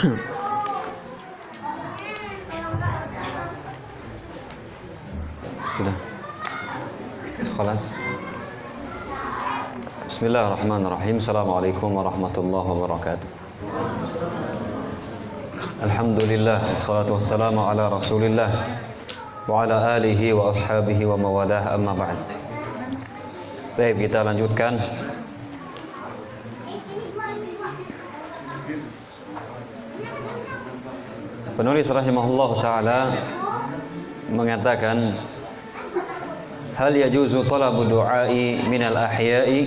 Sudah. Khalas. Bismillahirrahmanirrahim. Assalamualaikum warahmatullahi wabarakatuh. Alhamdulillah, wassalatu wassalamu ala Rasulillah wa ala alihi wa ashabihi wa mawalah, amma ba'd. Baik, kita lanjutkan. Penulis rahimahullah ta'ala mengatakan, hal yajuzu talabu du'ai minal ahya'i,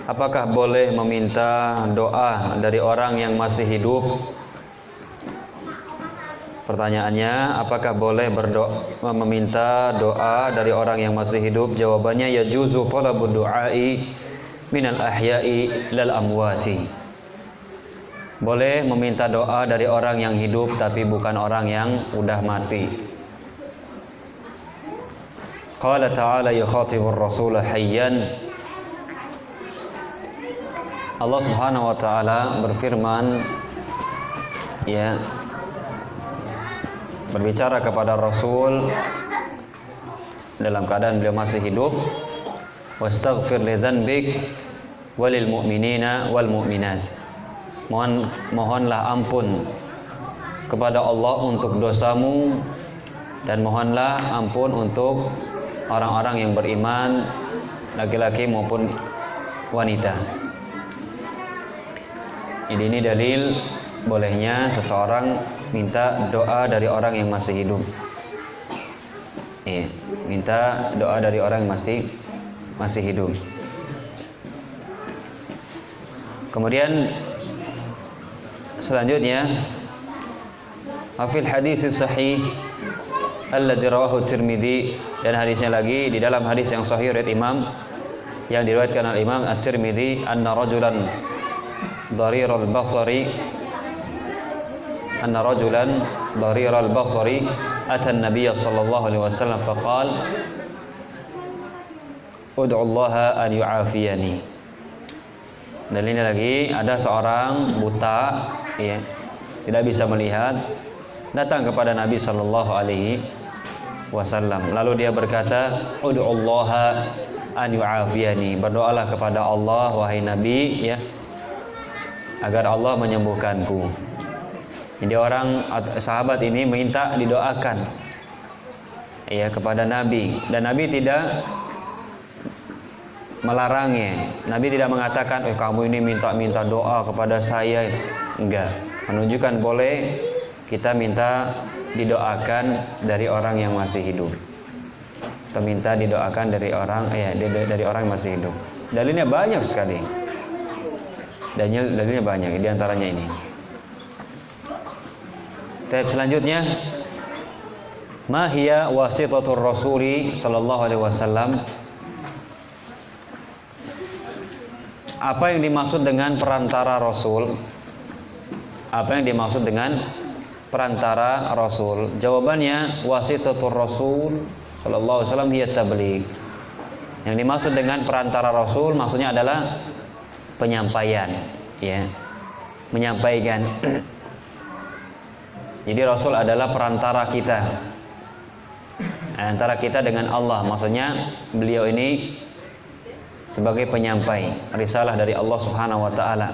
apakah boleh meminta doa dari orang yang masih hidup? Pertanyaannya, apakah boleh meminta doa dari orang yang masih hidup? Jawabannya, yajuzu talabu du'ai minal ahya'i lal amwati. Boleh meminta doa dari orang yang hidup tapi bukan orang yang udah mati. Qala ta'ala yukhatibur rasul hayyan. Allah Subhanahu wa ta'ala berfirman, ya, berbicara kepada Rasul dalam keadaan beliau masih hidup. Wastaghfir li dzanbik walil mu'minina wal mu'minat. Mohonlah ampun kepada Allah untuk dosamu, dan mohonlah ampun untuk orang-orang yang beriman, laki-laki maupun wanita. Ini dalil bolehnya seseorang minta doa dari orang yang masih hidup. Minta doa dari orang yang masih hidup. Kemudian selanjutnya, afil hadis sahih alladzi rawahu Tirmidzi, dan hadisnya lagi di dalam hadis yang sahih riwayat Imam yang diriwayatkan oleh Imam At-Tirmidzi, anna rajulan dariral basari ata an-nabiy sallallahu alaihi wasallam faqala ud'u Allah an yu'afiyani. Dan ini lagi, ada seorang buta, ya, tidak bisa melihat, datang kepada Nabi sallallahu alaihi wasallam. Lalu dia berkata, ud'u Allah an yu'afiyani. Berdoalah kepada Allah wahai Nabi, ya, agar Allah menyembuhkanku. Jadi sahabat ini minta didoakan, ya, kepada Nabi, dan Nabi tidak melarangnya. Nabi tidak mengatakan, kamu ini minta doa kepada saya. Enggak. Menunjukkan boleh kita minta didoakan dari orang yang masih hidup. Atau minta didoakan dari orang yang masih hidup. Dalilnya banyak sekali. Dalilnya banyak, di antaranya ini. Selanjutnya, ma hiya wasitatur rasuli sallallahu alaihi wasallam. Apa yang dimaksud dengan perantara Rasul? Apa yang dimaksud dengan perantara Rasul? Jawabannya, wasitatur Rasul sallallahu alaihi wasallam hiya tabligh. Yang dimaksud dengan perantara Rasul maksudnya adalah penyampaian, ya. Menyampaikan. Jadi Rasul adalah perantara kita, antara kita dengan Allah. Maksudnya beliau ini sebagai penyampai risalah dari Allah Subhanahu wa taala,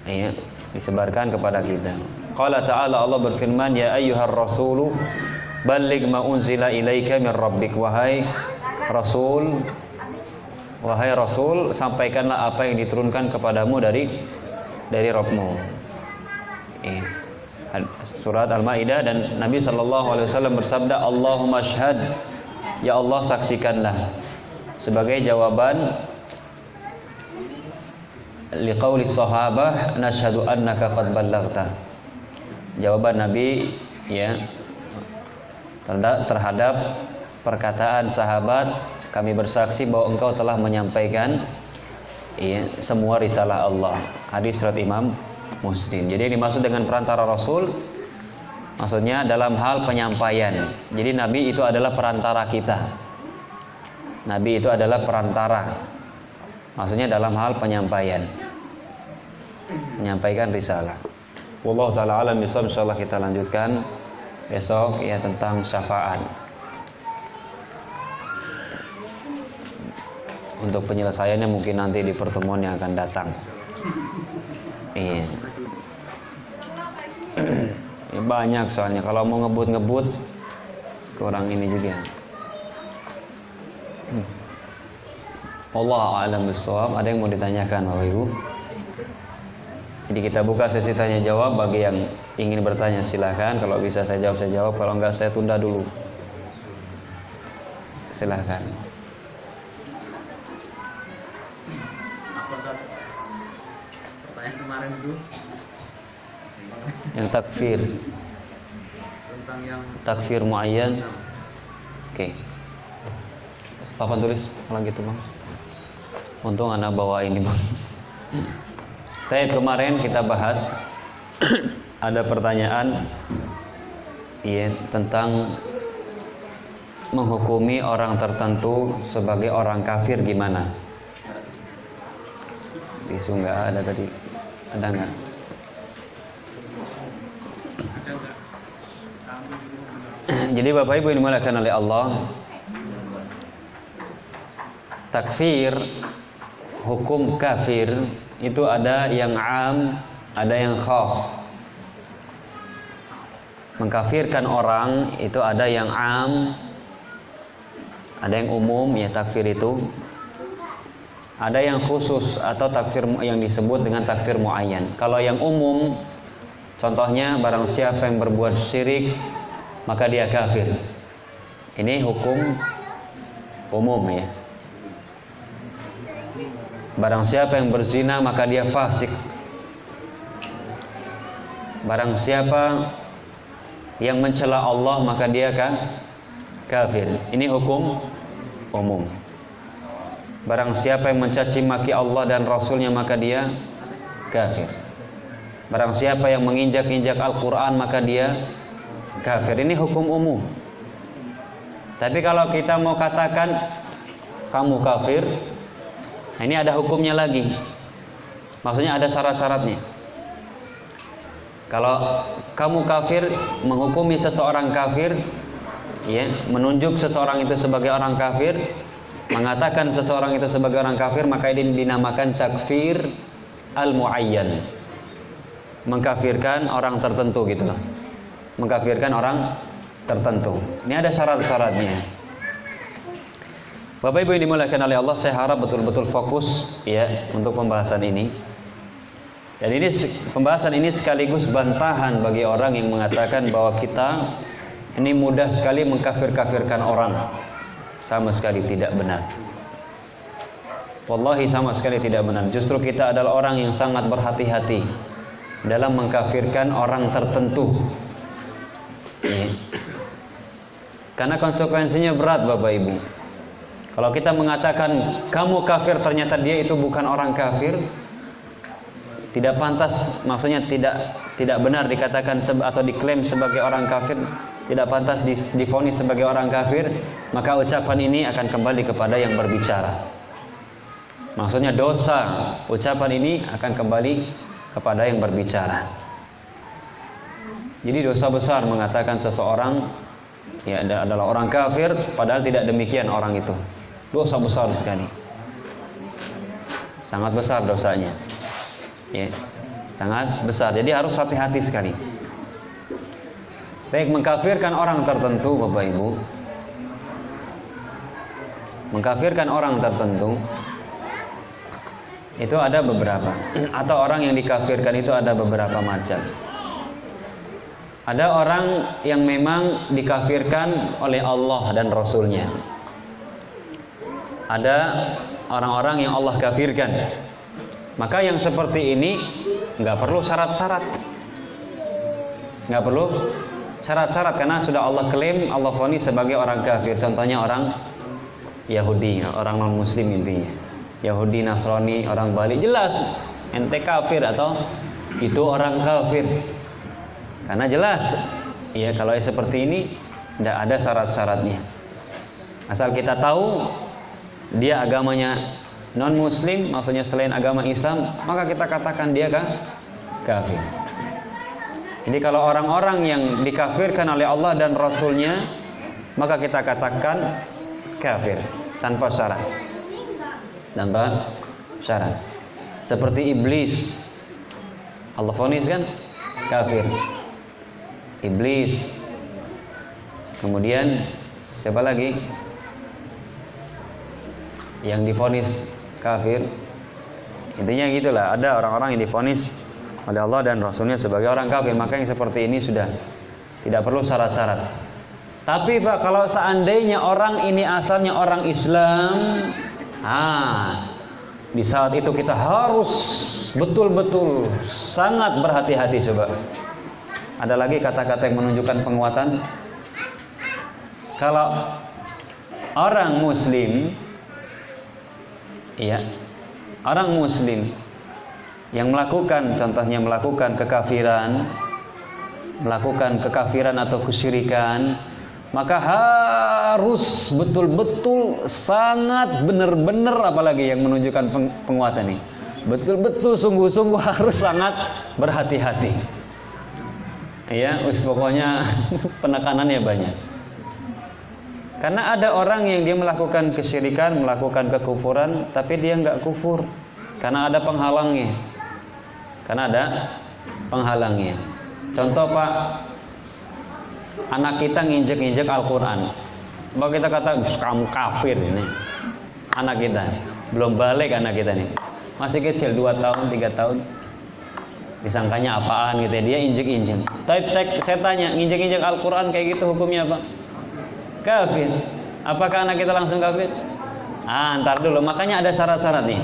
ya, disebarkan kepada kita. Qala ta'ala, Allah berfirman, ya ayyuhar rasulu balligh ma unzila ilaika min rabbik. Wahai Rasul, sampaikanlah apa yang diturunkan kepadamu dari Rabbmu. Surat Al-Maidah. Dan Nabi SAW bersabda, Allahumma syhad, ya Allah saksikanlah, sebagai jawaban liqauli sahabah nashhadu annaka qad ballaghta. Jawaban Nabi, ya, terhadap perkataan sahabat, kami bersaksi bahwa engkau telah menyampaikan, ya, semua risalah Allah. Hadis riwayat Imam Muslim. Jadi yang dimaksud dengan perantara Rasul maksudnya dalam hal penyampaian. Jadi Nabi itu adalah perantara kita. Nabi itu adalah perantara, maksudnya dalam hal penyampaian. menyampaikan risalah. Wallahu taala alam bisawab. Insyaallah kita lanjutkan besok ya tentang syafaat. Untuk penyelesaiannya mungkin nanti di pertemuan yang akan datang. Iya. Banyak soalnya kalau mau ngebut kurang ini juga. Allah a'lam bishawab. Ada yang mau ditanyakan Bapak Ibu? Jadi kita buka sesi tanya jawab. Bagi yang ingin bertanya silakan. Kalau bisa saya jawab. Kalau enggak saya tunda dulu. Silakan. Pertanyaan kemarin itu yang takfir. tentang yang Takfir muayyan. Oke. Papan tulis kalau gitu Bang. Untung anak bawa ini Bang. Baik, kemarin kita bahas ada pertanyaan tentang menghukumi orang tertentu sebagai orang kafir gimana? Isu nggak ada tadi, ada nggak? Jadi Bapak Ibu yang dimuliakan oleh Allah, takfir, hukum kafir itu ada yang am, ada yang khas. Mengkafirkan orang itu ada yang am, ada yang umum ya takfir itu. Ada yang khusus atau takfir yang disebut dengan takfir muayyan. Kalau yang umum, contohnya barang siapa yang berbuat syirik maka dia kafir. Ini hukum umum ya. Barang siapa yang berzina maka dia fasik. Barang siapa yang mencela Allah maka dia kafir. Ini hukum umum. Barang siapa yang mencaci maki Allah dan Rasulnya maka dia kafir. Barang siapa yang menginjak-injak Al-Quran maka dia kafir. Ini hukum umum. Tapi kalau kita mau katakan kamu kafir, ini ada hukumnya lagi. Maksudnya ada syarat-syaratnya. Kalau kamu kafir, menghukumi seseorang kafir, ya, menunjuk seseorang itu sebagai orang kafir, mengatakan seseorang itu sebagai orang kafir, maka ini dinamakan takfir al-muayyan. Mengkafirkan orang tertentu gitu loh. Mengkafirkan orang tertentu. Ini ada syarat-syaratnya. Bapak Ibu yang dimuliakan oleh Allah, saya harap betul-betul fokus ya untuk pembahasan ini. Dan ini pembahasan ini sekaligus bantahan bagi orang yang mengatakan bahwa kita ini mudah sekali mengkafir-kafirkan orang. Sama sekali tidak benar. Wallahi sama sekali tidak benar. Justru kita adalah orang yang sangat berhati-hati dalam mengkafirkan orang tertentu. Karena konsekuensinya berat Bapak Ibu. Kalau kita mengatakan kamu kafir ternyata dia itu bukan orang kafir, tidak pantas, maksudnya tidak benar dikatakan atau diklaim sebagai orang kafir, tidak pantas divonis sebagai orang kafir, maka ucapan ini akan kembali kepada yang berbicara. Maksudnya dosa ucapan ini akan kembali kepada yang berbicara. Jadi dosa besar mengatakan seseorang ya adalah orang kafir, padahal tidak demikian orang itu. Dosa besar sekali. Sangat besar dosanya. Ya, sangat besar. Jadi harus hati-hati sekali. Baik, mengkafirkan orang tertentu Bapak Ibu, mengkafirkan orang tertentu itu ada beberapa, atau orang yang dikafirkan itu ada beberapa macam. Ada orang yang memang dikafirkan oleh Allah dan Rasulnya. Ada orang-orang yang Allah kafirkan. Maka yang seperti ini nggak perlu syarat-syarat, nggak perlu syarat-syarat karena sudah Allah klaim, Allah vonis sebagai orang kafir. Contohnya orang Yahudi, orang non Muslim intinya. Yahudi, Nasrani, orang Bali, jelas ente kafir atau itu orang kafir. Karena jelas, ya kalau seperti ini tidak ada syarat-syaratnya. Asal kita tahu dia agamanya non muslim, maksudnya selain agama Islam, maka kita katakan dia kafir. Jadi kalau orang-orang yang dikafirkan oleh Allah dan Rasulnya, maka kita katakan kafir tanpa syarat. Tanpa syarat. Seperti iblis, Allah vonis kan kafir. Iblis. Kemudian siapa lagi yang divonis kafir? Intinya gitulah, ada orang-orang yang divonis oleh Allah dan Rasulnya sebagai orang kafir. Maka yang seperti ini sudah tidak perlu syarat-syarat. Tapi Pak, kalau seandainya orang ini asalnya orang Islam, di saat itu kita harus betul-betul sangat berhati-hati coba. Ada lagi kata-kata yang menunjukkan penguatan. Kalau orang muslim, ya, orang muslim yang melakukan, contohnya melakukan kekafiran atau kesyirikan, maka harus betul-betul sangat benar-benar, apalagi yang menunjukkan penguatan ini, betul-betul sungguh-sungguh harus sangat berhati-hati. Ya, pokoknya penekanannya banyak. Karena ada orang yang dia melakukan kesyirikan, melakukan kekufuran, tapi dia nggak kufur karena ada penghalangnya. Contoh Pak, anak kita nginjek-nginjek Al-Quran, bahwa kita kata kamu kafir ini. Anak kita belum balik, anak kita nih masih kecil, 2 tahun 3 tahun, disangkanya apaan gitu ya, dia injek-injek. Tapi saya tanya, nginjek-injek Al-Quran kayak gitu hukumnya apa? Kafir. Apakah anak kita langsung kafir? Ntar dulu, makanya ada syarat-syaratnya.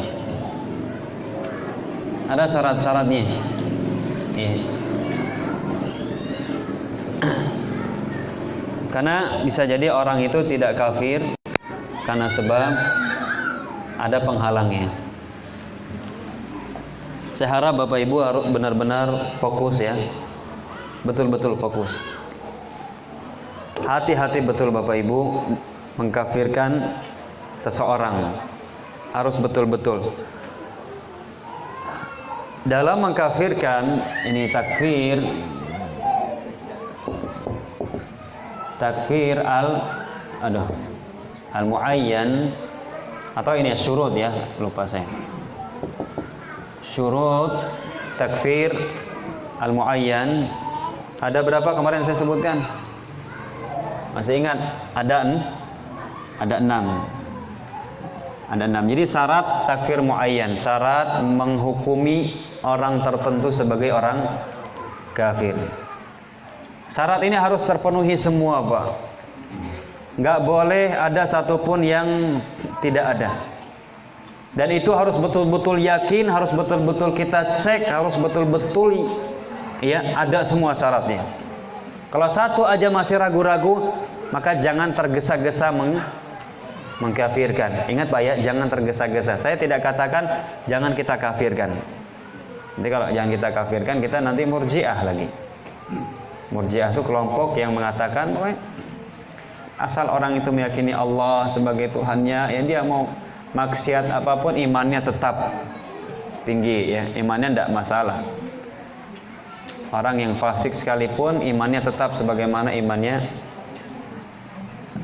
Ada syarat-syaratnya. Iya. Karena bisa jadi orang itu tidak kafir karena sebab ada penghalangnya. Saya harap Bapak Ibu harus benar-benar fokus ya. Betul-betul fokus. Hati-hati betul Bapak Ibu mengkafirkan seseorang. Harus betul-betul. Dalam mengkafirkan, ini takfir al-muayyan, atau ini syurut ya, lupa saya. Syurut takfir al-muayyan ada berapa kemarin saya sebutkan? Masih ingat? Ada 6. Ada 6. Jadi syarat takfir muayyan, syarat menghukumi orang tertentu sebagai orang kafir. Syarat ini harus terpenuhi semua Pak. Nggak boleh ada satupun yang tidak ada. Dan itu harus betul-betul yakin, harus betul-betul kita cek, harus betul-betul ya ada semua syaratnya. Kalau satu aja masih ragu-ragu, maka jangan tergesa-gesa mengkafirkan. Ingat Pak ya, jangan tergesa-gesa. Saya tidak katakan jangan kita kafirkan. Jadi kalau jangan kita kafirkan, kita nanti murji'ah lagi. Murji'ah itu kelompok yang mengatakan asal orang itu meyakini Allah sebagai Tuhannya, ya dia mau maksiat apapun imannya tetap tinggi ya, imannya tidak masalah. Orang yang fasik sekalipun imannya tetap sebagaimana imannya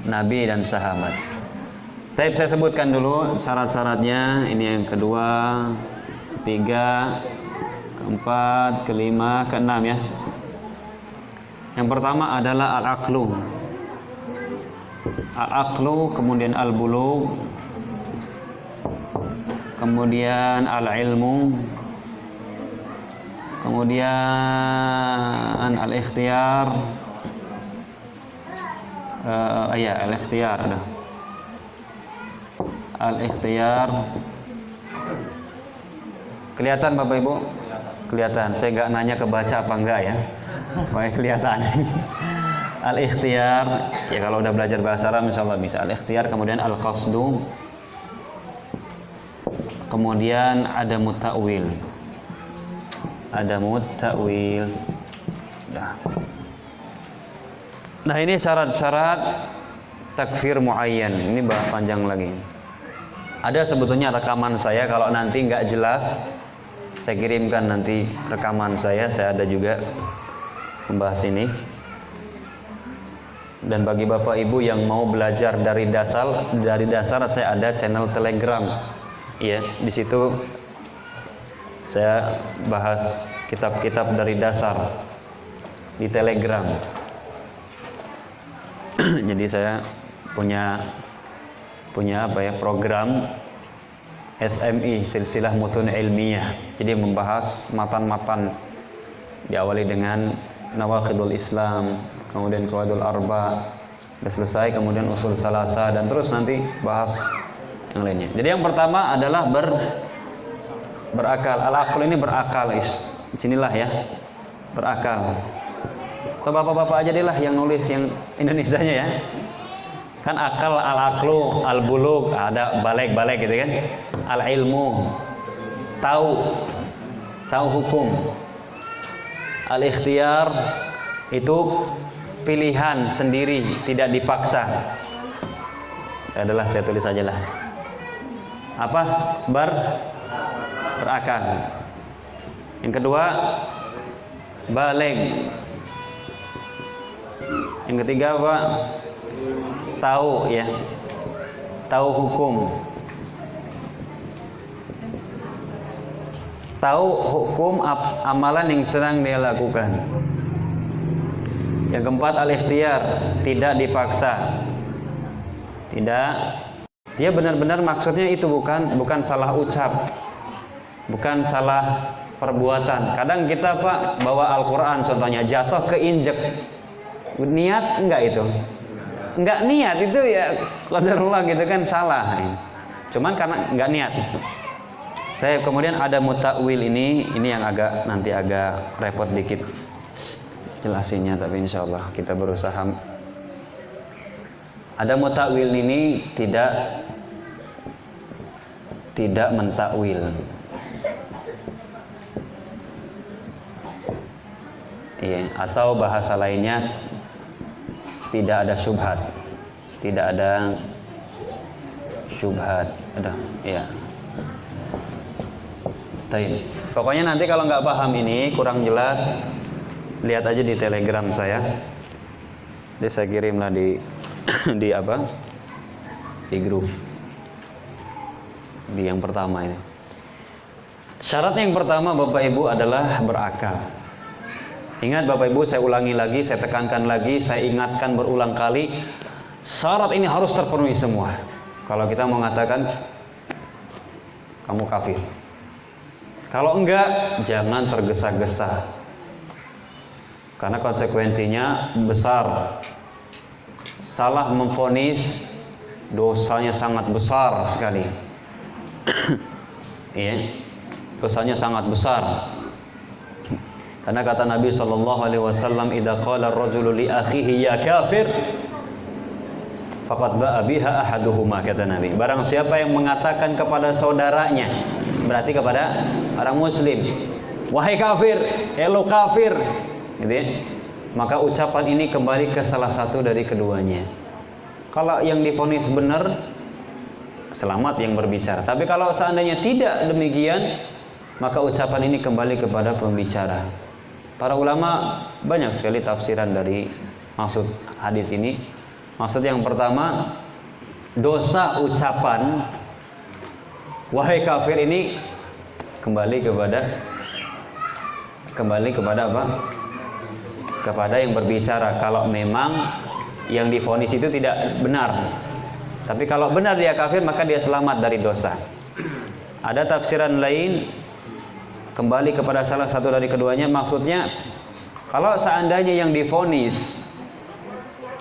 Nabi dan sahabat. Tapi saya sebutkan dulu syarat-syaratnya. Ini yang kedua, ketiga, keempat, kelima, keenam ya. Yang pertama adalah al-aqlu. Al-aqlu, kemudian al-bulugh, kemudian al-ilmu, kemudian al-ikhtiyar. Al-ikhtiyar ada. Al-ikhtiyar. Kelihatan Bapak Ibu? Kelihatan. Saya nggak nanya kebaca apa enggak ya. Pokoknya kelihatan. Al-ikhtiyar, ya kalau udah belajar bahasa Arab insyaallah bisa. Al-ikhtiyar, kemudian al-qasdu, kemudian ada muta'wil. Nah ini syarat-syarat takfir muayyan. Ini bahas panjang lagi. Ada sebetulnya rekaman saya, kalau nanti nggak jelas saya kirimkan nanti rekaman saya ada juga membahas ini. Dan bagi Bapak Ibu yang mau belajar dari dasar saya ada channel Telegram. Ya, di situ saya bahas kitab-kitab dari dasar di Telegram. Jadi saya punya program SMI, silsilah mutun ilmiah. Jadi membahas matan-matan, diawali dengan nawaqidul Islam, kemudian qawaidul arba, sudah selesai, kemudian usul salasa, dan terus nanti bahas yang lainnya. Jadi yang pertama adalah berakal. Al-aql ini berakal, sinilah ya, berakal. Atau bapak-bapak aja deh lah yang nulis yang Indonesianya ya. Kan akal, al-aqlu, al-bulug, ada balik gitu kan. Al-ilmu, tahu hukum. Al-ikhtiyar itu pilihan sendiri, tidak dipaksa. Adalah saya tulis aja lah. Apa? Berakal. Yang kedua, baligh. Yang ketiga apa? Tahu ya. Tahu hukum. Tahu hukum amalan yang sedang dia lakukan. Yang keempat, al-ikhtiyar, tidak dipaksa. Tidak. Dia benar-benar maksudnya itu bukan salah ucap. Bukan salah perbuatan. Kadang kita Pak bawa Al-Qur'an contohnya jatuh keinjek. Niat enggak itu? Enggak niat itu ya qadarullah gitu kan, salah. Cuman karena enggak niat. Saya kemudian ada mutakwil ini yang nanti agak repot dikit jelasinnya, tapi insyaallah kita berusaha. Ada mutakwil ini tidak mentakwil. Iya, atau bahasa lainnya tidak ada syubhat. Tidak ada syubhat. Iya. Taib. Pokoknya nanti kalau nggak paham ini, kurang jelas, lihat aja di Telegram saya. Jadi saya kirimlah di grup. Di yang pertama ini. Syarat yang pertama Bapak Ibu adalah berakal. Ingat Bapak Ibu, saya ulangi lagi, saya tekankan lagi, saya ingatkan berulang kali, syarat ini harus terpenuhi semua. Kalau kita mengatakan kamu kafir. Kalau enggak, jangan tergesa-gesa. Karena konsekuensinya besar. Salah memvonis, dosanya sangat besar sekali. Iya, dosanya sangat besar. Karena kata Nabi SAW, "Idza qala ar-rajulu li akhihi ya kafir, faqad ba'a biha ahaduhuma," kata Nabi. Barang siapa yang mengatakan kepada saudaranya, berarti kepada orang muslim, "Wahai kafir, elo kafir," gitu ya. Maka ucapan ini kembali ke salah satu dari keduanya. Kalau yang divonis benar, selamat yang berbicara. Tapi kalau seandainya tidak demikian, maka ucapan ini kembali kepada pembicara. Para ulama banyak sekali tafsiran dari maksud hadis ini. Maksud yang pertama, dosa ucapan wahai kafir ini kembali kepada apa? Kepada yang berbicara. Kalau memang yang divonis itu tidak benar. Tapi kalau benar dia kafir, maka dia selamat dari dosa. Ada tafsiran lain, kembali kepada salah satu dari keduanya. Maksudnya, kalau seandainya yang divonis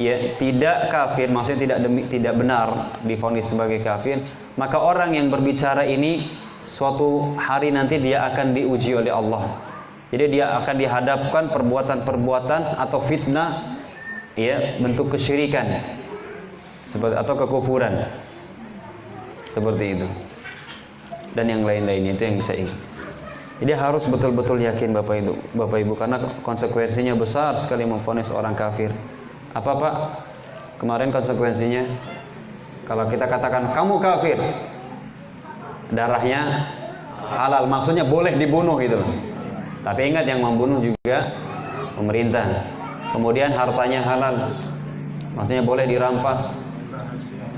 ya tidak kafir, maksudnya tidak benar divonis sebagai kafir, maka orang yang berbicara ini suatu hari nanti dia akan diuji oleh Allah. Jadi dia akan dihadapkan perbuatan-perbuatan atau fitnah, ya, bentuk kesyirikan atau kekufuran seperti itu, dan yang lain-lainnya. Itu yang saya ingin. Jadi harus betul-betul yakin Bapak Ibu, karena konsekuensinya besar sekali memvonis orang kafir. Apa Pak? Kemarin konsekuensinya, kalau kita katakan kamu kafir, darahnya halal, maksudnya boleh dibunuh itu. Tapi ingat yang membunuh juga pemerintah. Kemudian hartanya halal, maksudnya boleh dirampas.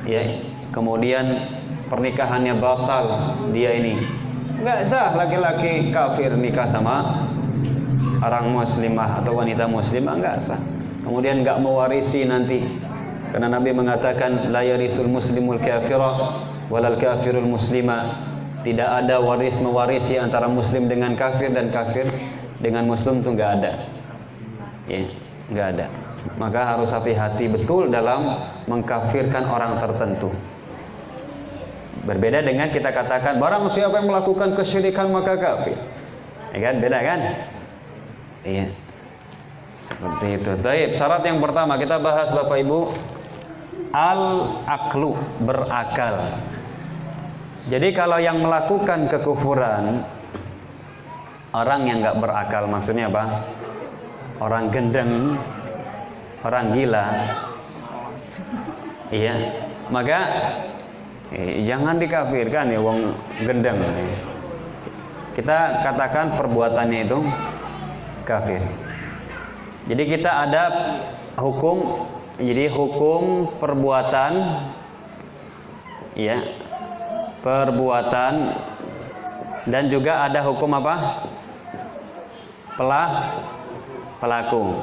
Ya, kemudian pernikahannya batal, dia ini nggak sah laki-laki kafir nikah sama orang muslimah atau wanita muslimah, nggak sah. Kemudian nggak mewarisi nanti, karena Nabi mengatakan la yarisul muslimul kafira walal kafirul muslimah. Tidak ada waris mewarisi antara muslim dengan kafir dan kafir dengan muslim, itu nggak ada. Ya, nggak ada. Maka harus hati-hati betul dalam mengkafirkan orang tertentu. Berbeda dengan kita katakan barang siapa yang melakukan kesyirikan maka kafir. Ya kan, beda kan? Iya. Seperti itu. Baik, syarat yang pertama kita bahas Bapak Ibu, al-aqlu, berakal. Jadi kalau yang melakukan kekufuran orang yang nggak berakal, maksudnya apa? Orang gendeng, orang gila, iya, maka jangan dikafirkan ya wong gendeng. Kita katakan perbuatannya itu kafir. Jadi kita ada hukum, jadi hukum perbuatan, ya, perbuatan, dan juga ada hukum apa? Pelaku.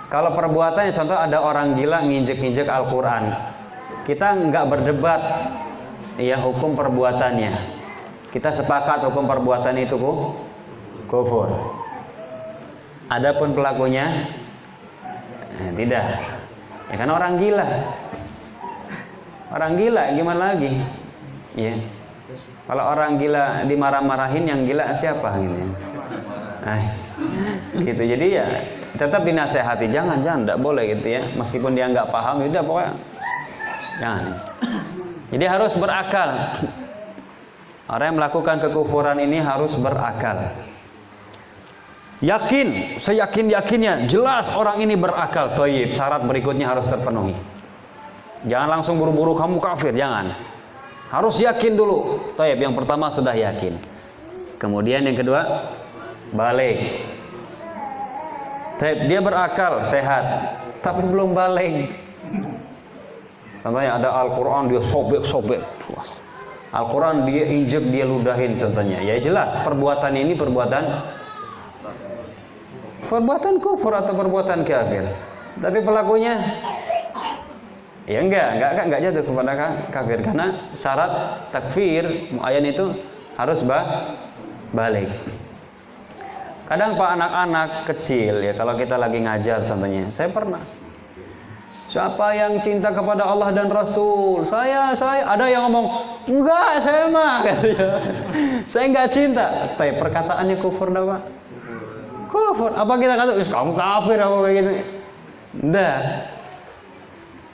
Kalau perbuatannya, contoh ada orang gila nginjek-nginjek Al-Quran, kita nggak berdebat ya hukum perbuatannya, kita sepakat hukum perbuatan itu kufur. Adapun pelakunya tidak, ya kan orang gila gimana lagi ya. Kalau orang gila dimarah-marahin, yang gila siapa gitu. Gitu. Jadi ya tetap dinasehati, jangan enggak boleh gitu ya. Meskipun dia enggak paham, ya udah pokoknya jangan. Jadi harus berakal. Orang yang melakukan kekufuran ini harus berakal. Yakin, seyakin-yakinnya, jelas orang ini berakal. Thayyib, syarat berikutnya harus terpenuhi. Jangan langsung buru-buru kamu kafir, jangan. Harus yakin dulu. Thayyib, yang pertama sudah yakin. Kemudian yang kedua, balik. Thayyib, dia berakal, sehat, tapi belum balik. Contohnya ada Al-Quran, dia sobek-sobek. Al-Quran dia injek, dia ludahin contohnya. Ya jelas perbuatan ini perbuatan kufur atau perbuatan kafir. Tapi pelakunya ya enggak jatuh kepada kafir, karena syarat takfir muayyan itu harus balik. Kadang pak anak-anak kecil ya, kalau kita lagi ngajar contohnya, saya pernah, siapa yang cinta kepada Allah dan Rasul? Saya ada yang ngomong, enggak, saya mah katanya. Saya enggak cinta. Tapi perkataannya kufur dah, Pak. Kufur. Apa kita kata, kamu kafir apa kayak gitu? Enggak.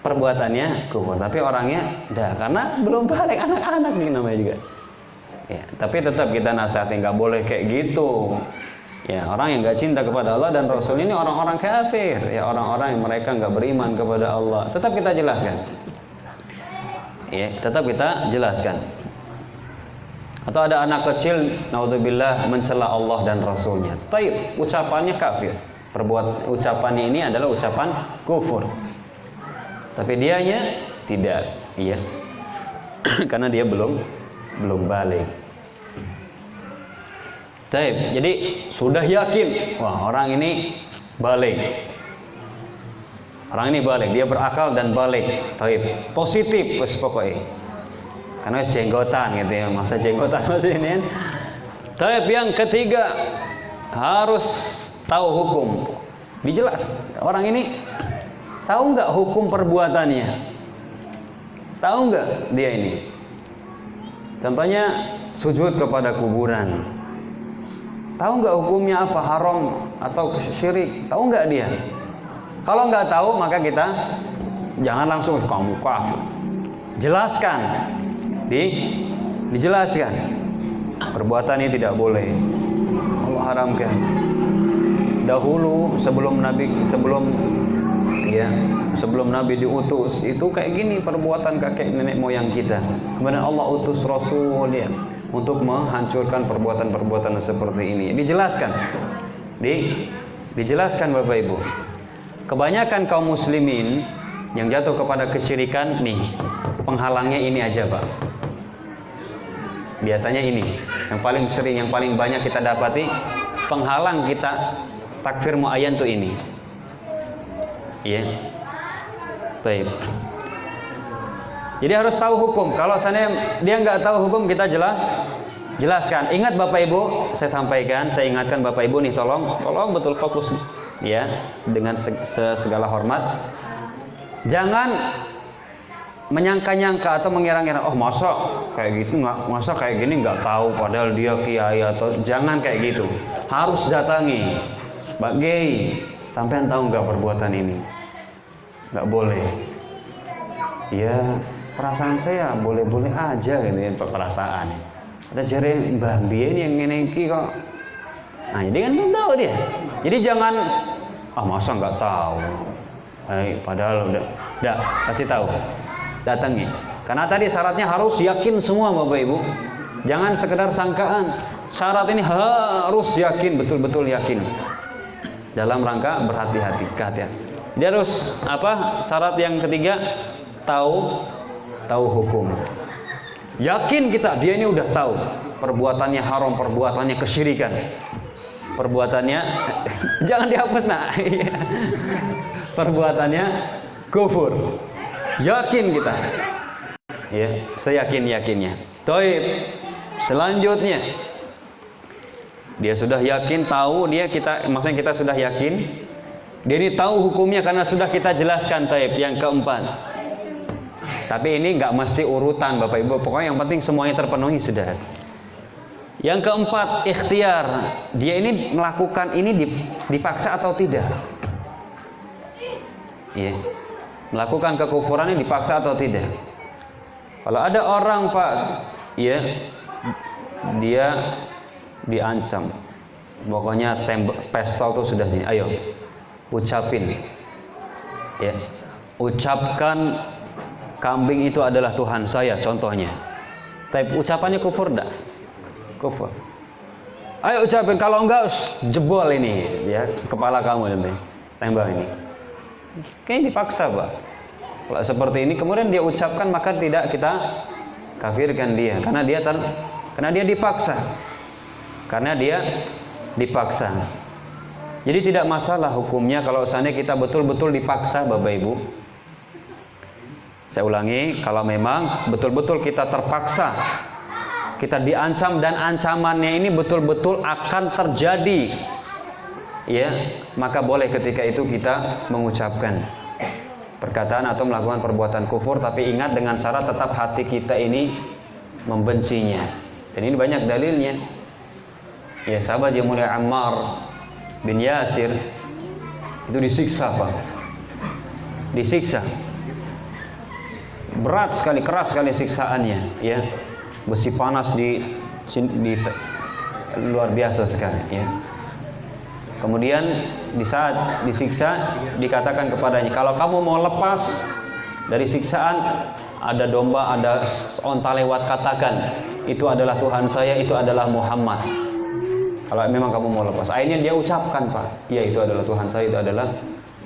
Perbuatannya kufur, tapi orangnya enggak, karena belum balik, anak-anak nih namanya juga. Ya, tapi tetap kita nasihati, enggak boleh kayak gitu. Ya, orang yang nggak cinta kepada Allah dan Rasul ini orang-orang kafir, ya orang-orang yang mereka nggak beriman kepada Allah. Tetap kita jelaskan, ya tetap kita jelaskan. Atau ada anak kecil, naudzubillah, mencela Allah dan Rasulnya. Taib, ucapannya kafir. Ucapannya ini adalah ucapan kufur. Tapi dianya tidak, iya, karena dia belum balik. Taib. Jadi sudah yakin, wah orang ini balik. Orang ini balik, dia berakal dan balik. Taib. Positif pokoknya. Karena jenggotan gitu ya, masa jenggotan masih ini. Taib. Yang ketiga, harus tahu hukum. Dijelas, orang ini tahu nggak hukum perbuatannya? Tahu nggak dia ini? Contohnya sujud kepada kuburan. Tahu nggak hukumnya apa, haram atau syirik? Tahu nggak dia? Kalau nggak tahu, maka kita jangan langsung kamu kafir. Jelaskan, dijelaskan. Perbuatan ini tidak boleh. Allah haramkan. Dahulu sebelum Ya, sebelum Nabi diutus itu kayak gini perbuatan kakek nenek moyang kita. Kemudian Allah utus Rasul ya untuk menghancurkan perbuatan-perbuatan seperti ini. Dijelaskan, dijelaskan Bapak Ibu. Kebanyakan kaum muslimin yang jatuh kepada kesyirikan nih, penghalangnya ini aja Pak. Biasanya ini yang paling sering, yang paling banyak kita dapati, penghalang kita takfir muayyan tuh ini. Iya. Baik. Jadi harus tahu hukum. Kalau seandainya dia nggak tahu hukum, kita jelaskan. Ingat Bapak Ibu, saya sampaikan, saya ingatkan Bapak Ibu nih, tolong betul fokus ya, dengan segala hormat. Jangan menyangka-nyangka atau mengira-ngira, oh masa kayak gitu nggak, masa kayak gini nggak tahu, padahal dia kiai atau jangan kayak gitu. Harus datangi, Mbak Gey, sampean tahu nggak perbuatan ini? Nggak boleh. Ya perasaan saya boleh-boleh aja gitu ya, perasaan. Ada jari Mbak Bien yang ini kok. Nah jadi kan belum tahu dia. Jadi jangan, masa nggak tahu. Padahal udah kasih tahu. Datangi. Karena tadi syaratnya harus yakin semua Bapak Ibu. Jangan sekedar sangkaan. Syarat ini harus yakin, betul-betul yakin. Dalam rangka berhati-hati, kehatian. Dia harus syarat yang ketiga, tahu hukum. Yakin kita dia ini udah tahu perbuatannya haram, perbuatannya kesyirikan. Perbuatannya jangan dihapus nak. Perbuatannya kufur. Yakin kita. Ya, seyakin-yakinnya. Taib. Selanjutnya dia sudah yakin, tahu maksudnya kita sudah yakin. Dia ini tahu hukumnya karena sudah kita jelaskan. Taib. Yang keempat. Tapi ini nggak mesti urutan Bapak Ibu. Pokoknya yang penting semuanya terpenuhi sudah. Yang keempat, ikhtiar. Dia ini melakukan ini dipaksa atau tidak? Iya. Melakukan kekufuran ini dipaksa atau tidak? Kalau ada orang Pak, ya, dia diancam. Pokoknya pistol tuh sudah sini. Ayo, ucapin. Ya. Ucapkan kambing itu adalah Tuhan saya, contohnya. Tapi ucapannya kufur enggak? Kufur. Ayo ucapin, kalau enggak jebol ini ya kepala kamu nanti. Tembak ini. Kayaknya dipaksa Pak. Kalau seperti ini kemudian dia ucapkan, maka tidak kita kafirkan dia karena dia dipaksa. Karena dia dipaksa. Jadi tidak masalah hukumnya kalau seandainya kita betul-betul dipaksa Bapak Ibu. Saya ulangi, kalau memang betul-betul kita terpaksa, kita diancam dan ancamannya ini betul-betul akan terjadi, ya, maka boleh ketika itu kita mengucapkan perkataan atau melakukan perbuatan kufur, tapi ingat dengan syarat tetap hati kita ini membencinya. Dan ini banyak dalilnya. Ya, sahabat yang mulia Ammar bin Yasir itu disiksa Pak. Disiksa. Berat sekali, keras sekali siksaannya, ya. Besi panas di luar biasa sekali, ya. Kemudian di saat disiksa dikatakan kepadanya, kalau kamu mau lepas dari siksaan, ada domba, ada onta lewat, katakan itu adalah Tuhan saya, itu adalah Muhammad. Kalau memang kamu mau lepas, akhirnya dia ucapkan Pak, ya itu adalah Tuhan saya, itu adalah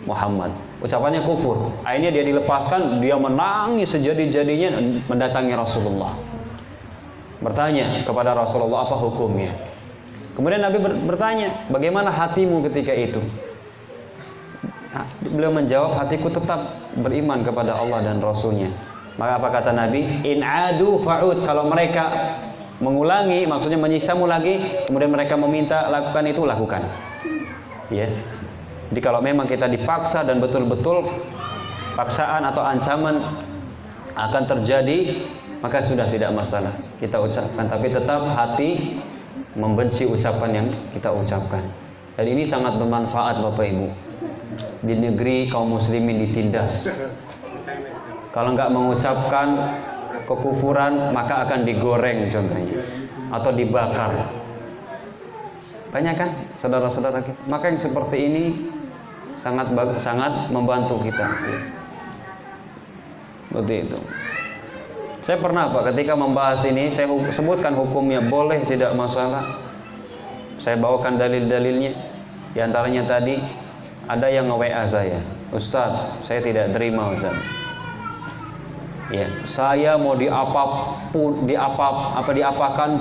Muhammad. Ucapannya kufur. Akhirnya dia dilepaskan, dia menangis sejadi-jadinya mendatangi Rasulullah. Bertanya kepada Rasulullah, apa hukumnya? Kemudian Nabi bertanya, bagaimana hatimu ketika itu? Nah, beliau menjawab, hatiku tetap beriman kepada Allah dan Rasulnya. Maka apa kata Nabi? In adu fa'ud. Kalau mereka mengulangi, maksudnya menyiksamu lagi, kemudian mereka meminta lakukan itu, lakukan. Ya. Jadi kalau memang kita dipaksa dan betul-betul paksaan atau ancaman akan terjadi, maka sudah tidak masalah kita ucapkan, tapi tetap hati membenci ucapan yang kita ucapkan. Dan ini sangat bermanfaat Bapak Ibu. Di negeri kaum muslimin ditindas. Kalau nggak mengucapkan kekufuran, maka akan digoreng contohnya, atau dibakar. Banyak kan saudara-saudara kita. Maka yang seperti ini sangat membantu kita. Seperti itu. Saya pernah Pak ketika membahas ini, saya sebutkan hukumnya boleh tidak masalah. Saya bawakan dalil-dalilnya. Di antaranya tadi ada yang nge-WA saya, Ustaz, saya tidak terima Ustaz. Ya, saya mau diapakan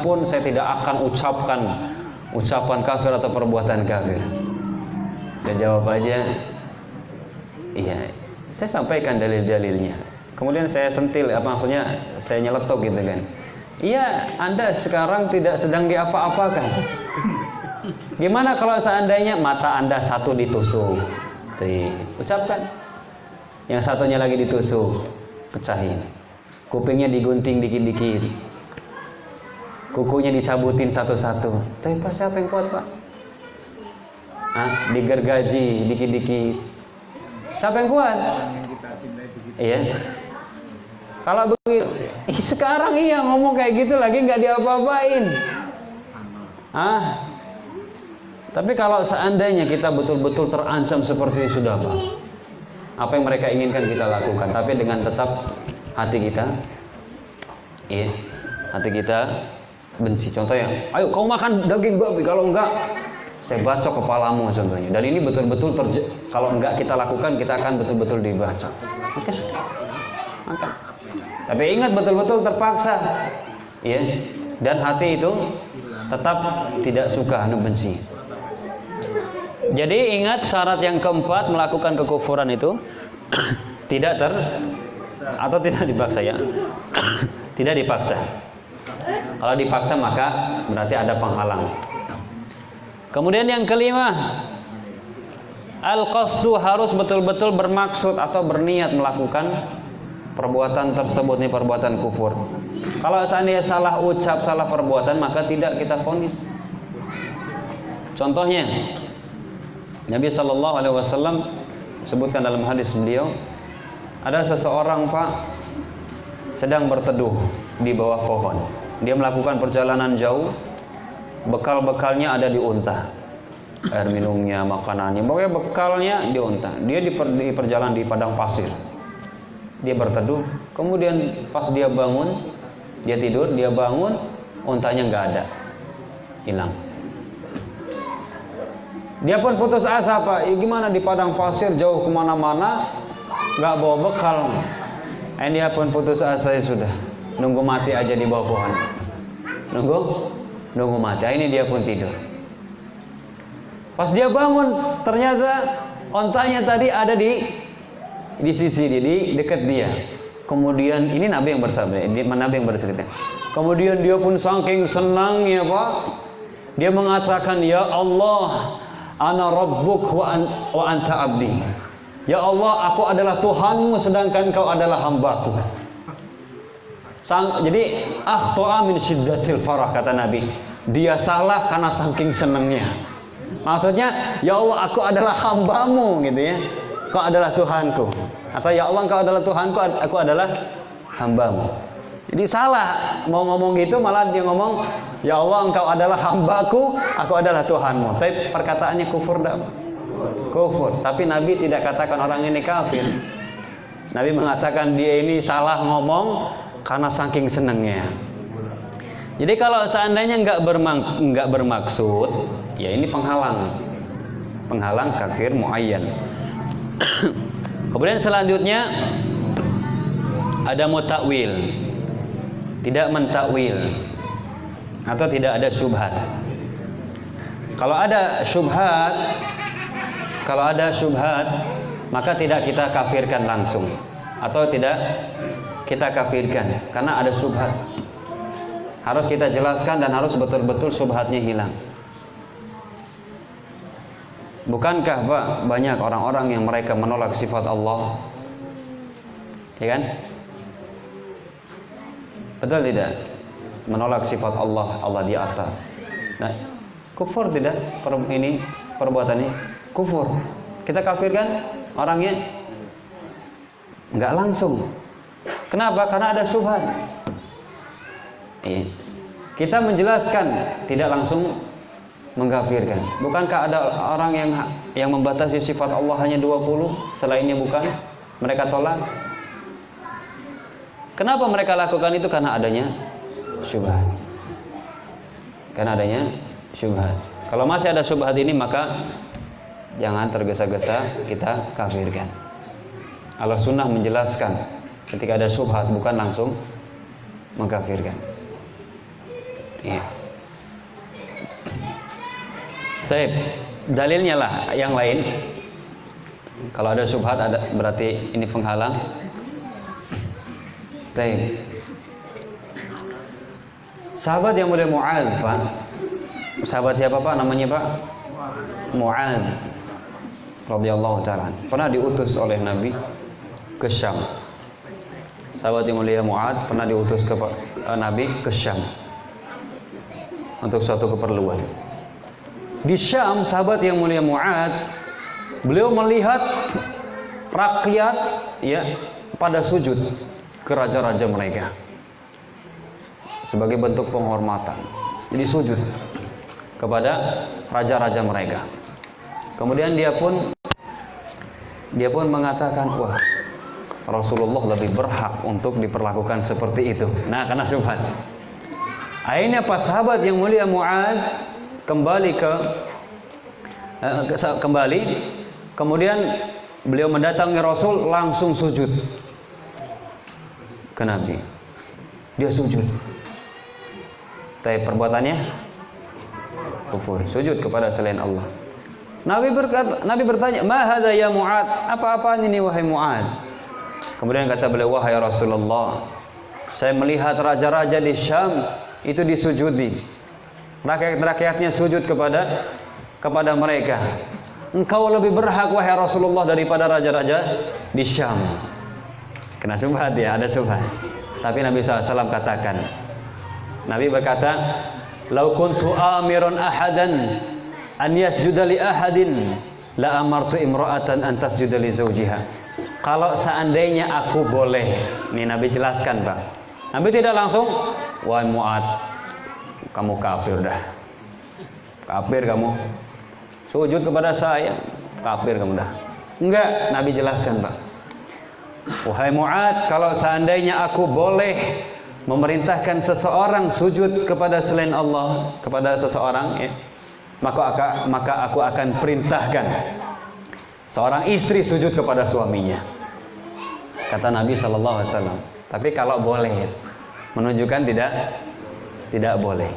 pun saya tidak akan ucapkan ucapan kafir atau perbuatan kafir. Saya jawab aja, iya. Saya sampaikan dalil-dalilnya. Kemudian saya sentil, maksudnya saya nyeletuk gitu kan. Iya, Anda sekarang tidak sedang diapa-apakan. Gimana kalau seandainya mata Anda satu ditusuk? Ucapkan. Yang satunya lagi ditusuk, pecahin. Kupingnya digunting dikit-dikit. Kukunya dicabutin satu-satu. Tapi Pak, siapa yang kuat Pak? Digergaji dikit-dikit. Siapa yang kuat? Iya. Kalau begitu, sekarang iya ngomong kayak gitu lagi nggak diapa-apain. Tapi kalau seandainya kita betul-betul terancam seperti itu, sudah Pak, apa yang mereka inginkan kita lakukan, tapi dengan tetap hati kita, iya, hati kita benci. Contohnya, ayo kau makan daging babi, kalau enggak saya bacok kepalamu contohnya. Dan ini betul-betul kalau enggak kita lakukan, kita akan betul-betul dibacok. Oke, makan. Tapi ingat betul-betul terpaksa, iya. Dan hati itu tetap tidak suka, benci. Jadi ingat syarat yang keempat melakukan kekufuran itu tidak dipaksa ya. Tidak dipaksa. Kalau dipaksa maka berarti ada penghalang. Kemudian yang kelima, al-qasdu, harus betul-betul bermaksud atau berniat melakukan perbuatan tersebut, nih perbuatan kufur. Kalau seandainya salah ucap, salah perbuatan, maka tidak kita vonis. Contohnya, Nabi SAW sebutkan dalam hadis beliau, ada seseorang Pak sedang berteduh di bawah pohon. Dia melakukan perjalanan jauh, bekal-bekalnya ada di unta, air minumnya, makanannya, pokoknya bekalnya di unta. Dia di perjalanan di padang pasir. Dia berteduh, kemudian pas dia bangun, dia tidur, dia bangun, untanya nggak ada, hilang. Dia pun putus asa Pak, gimana di padang pasir jauh kemana-mana, nggak bawa bekal. Dia pun putus asa, ya sudah, nunggu mati aja di bawah pohon. Nunggu mati. Ini dia pun tidur. Pas dia bangun, ternyata ontanya tadi ada di sisi dia, di dekat dia. Kemudian ini Nabi yang bercerita. Kemudian dia pun saking senangnya Pak, dia mengatakan, ya Allah, ana rabbuk wa anta abdi. Ya Allah, aku adalah Tuhanmu sedangkan kau adalah hambaku. Jadi akhta'a min syiddatil farah, kata Nabi. Dia salah karena saking senangnya. Maksudnya, ya Allah, aku adalah hambamu gitu ya. Kau adalah Tuhanku. Atau ya Allah, kau adalah Tuhanku, aku adalah hambamu. Jadi salah mau ngomong gitu, malah dia ngomong, ya Allah, engkau adalah hambaku, aku adalah Tuhanmu. Tapi perkataannya kufur dah. Kufur. Tapi Nabi tidak katakan orang ini kafir. Nabi mengatakan dia ini salah ngomong karena saking senangnya. Jadi kalau seandainya enggak bermaksud, ya ini penghalang kafir muayyan. Kemudian selanjutnya ada mutakwil, tidak mentakwil, atau tidak ada syubhat. Kalau ada syubhat, maka tidak kita kafirkan langsung, atau tidak kita kafirkan karena ada syubhat. Harus kita jelaskan dan harus betul-betul syubhatnya hilang. Bukankah Pak, banyak orang-orang yang mereka menolak sifat Allah, ya kan? Betul tidak? Menolak sifat Allah, Allah di atas. Nah, kufur tidak? Perbuatannya kufur. Kita kafirkan orangnya? Enggak langsung. Kenapa? Karena ada syubhat. Kita menjelaskan, tidak langsung Mengkafirkan. Bukankah ada orang yang membatasi sifat Allah hanya 20, selainnya bukan? Mereka tolak. Kenapa mereka lakukan itu? Karena adanya syubhat. Karena adanya syubhat. Kalau masih ada syubhat ini, maka jangan tergesa-gesa kita kafirkan. Al-Sunnah menjelaskan ketika ada syubhat bukan langsung mengkafirkan. Iya. Baik, dalilnya lah yang lain. Kalau ada syubhat ada berarti ini penghalang. Baik. Sahabat yang mulia Mu'adz, Pak. Sahabat siapa, Pak? Namanya, Pak? Mu'adz radhiyallahu ta'ala. Pernah diutus oleh Nabi ke Syam. Sahabat yang mulia Mu'adz pernah diutus ke Nabi ke Syam untuk suatu keperluan. Di Syam, sahabat yang mulia Mu'adz, beliau melihat rakyat ya pada sujud ke raja-raja mereka sebagai bentuk penghormatan. Jadi sujud kepada raja-raja mereka. Kemudian dia pun mengatakan, wah, Rasulullah lebih berhak untuk diperlakukan seperti itu. Nah, karena syubhat. Akhirnya pas sahabat yang mulia Mu'adz kembali, kemudian beliau mendatangi Rasul, langsung sujud ke Nabi. Dia sujud. Tapi perbuatannya kufur, sujud kepada selain Allah. Nabi bertanya, "Ma hadza ya Mu'adz?" Apa-apaan ini wahai Mu'adz? Kemudian kata beliau, "Wahai Rasulullah, saya melihat raja-raja di Syam itu disujudi. Rakyat-rakyatnya sujud kepada mereka. Engkau lebih berhak wahai Rasulullah daripada raja-raja di Syam." Kena syubhat ya, ada syubhat. Tapi Nabi SAW katakan, Nabi berkata, "Lau kuntu amirun ahadan an yasjuda li ahadin la amartu imra'atan an tasjuda li zawjiha." Kalau seandainya aku boleh, ini Nabi jelaskan, Pak. Nabi tidak langsung, "Wahai Mu'adz, kamu kafir dah. Kafir kamu. Sujud kepada saya, kafir kamu dah." Enggak, Nabi jelaskan, Pak. "Wahai Mu'adz, kalau seandainya aku boleh memerintahkan seseorang sujud kepada selain Allah, kepada seseorang ya, maka aku akan perintahkan seorang istri sujud kepada suaminya." Kata Nabi SAW. Tapi kalau boleh, menunjukkan tidak boleh.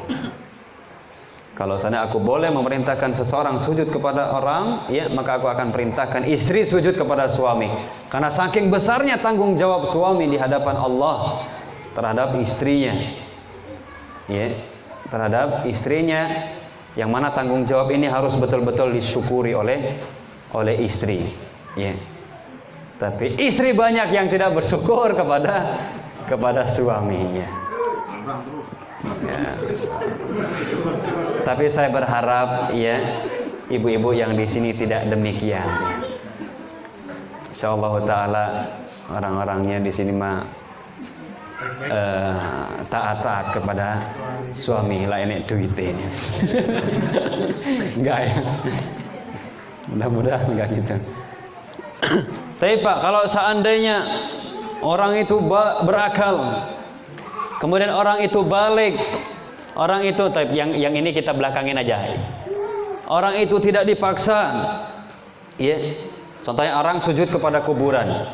Kalau sana aku boleh memerintahkan seseorang sujud kepada orang, ya, maka aku akan perintahkan istri sujud kepada suami. Karena saking besarnya tanggung jawab suami di hadapan Allah terhadap istrinya, ya, terhadap istrinya, yang mana tanggung jawab ini harus betul-betul disyukuri oleh istri, ya. Tapi istri banyak yang tidak bersyukur kepada suaminya. Ya. Tapi saya berharap ya ibu-ibu yang di sini tidak demikian. Insyaallah taala orang-orangnya di sini mah taat kepada suami lah, ini duitnya. Enggak ya. Mudah-mudahan enggak gitu. Tapi Pak, kalau seandainya orang itu berakal, kemudian orang itu balik, orang itu yang ini kita belakangin aja. Orang itu tidak dipaksa. Ya. Contohnya orang sujud kepada kuburan.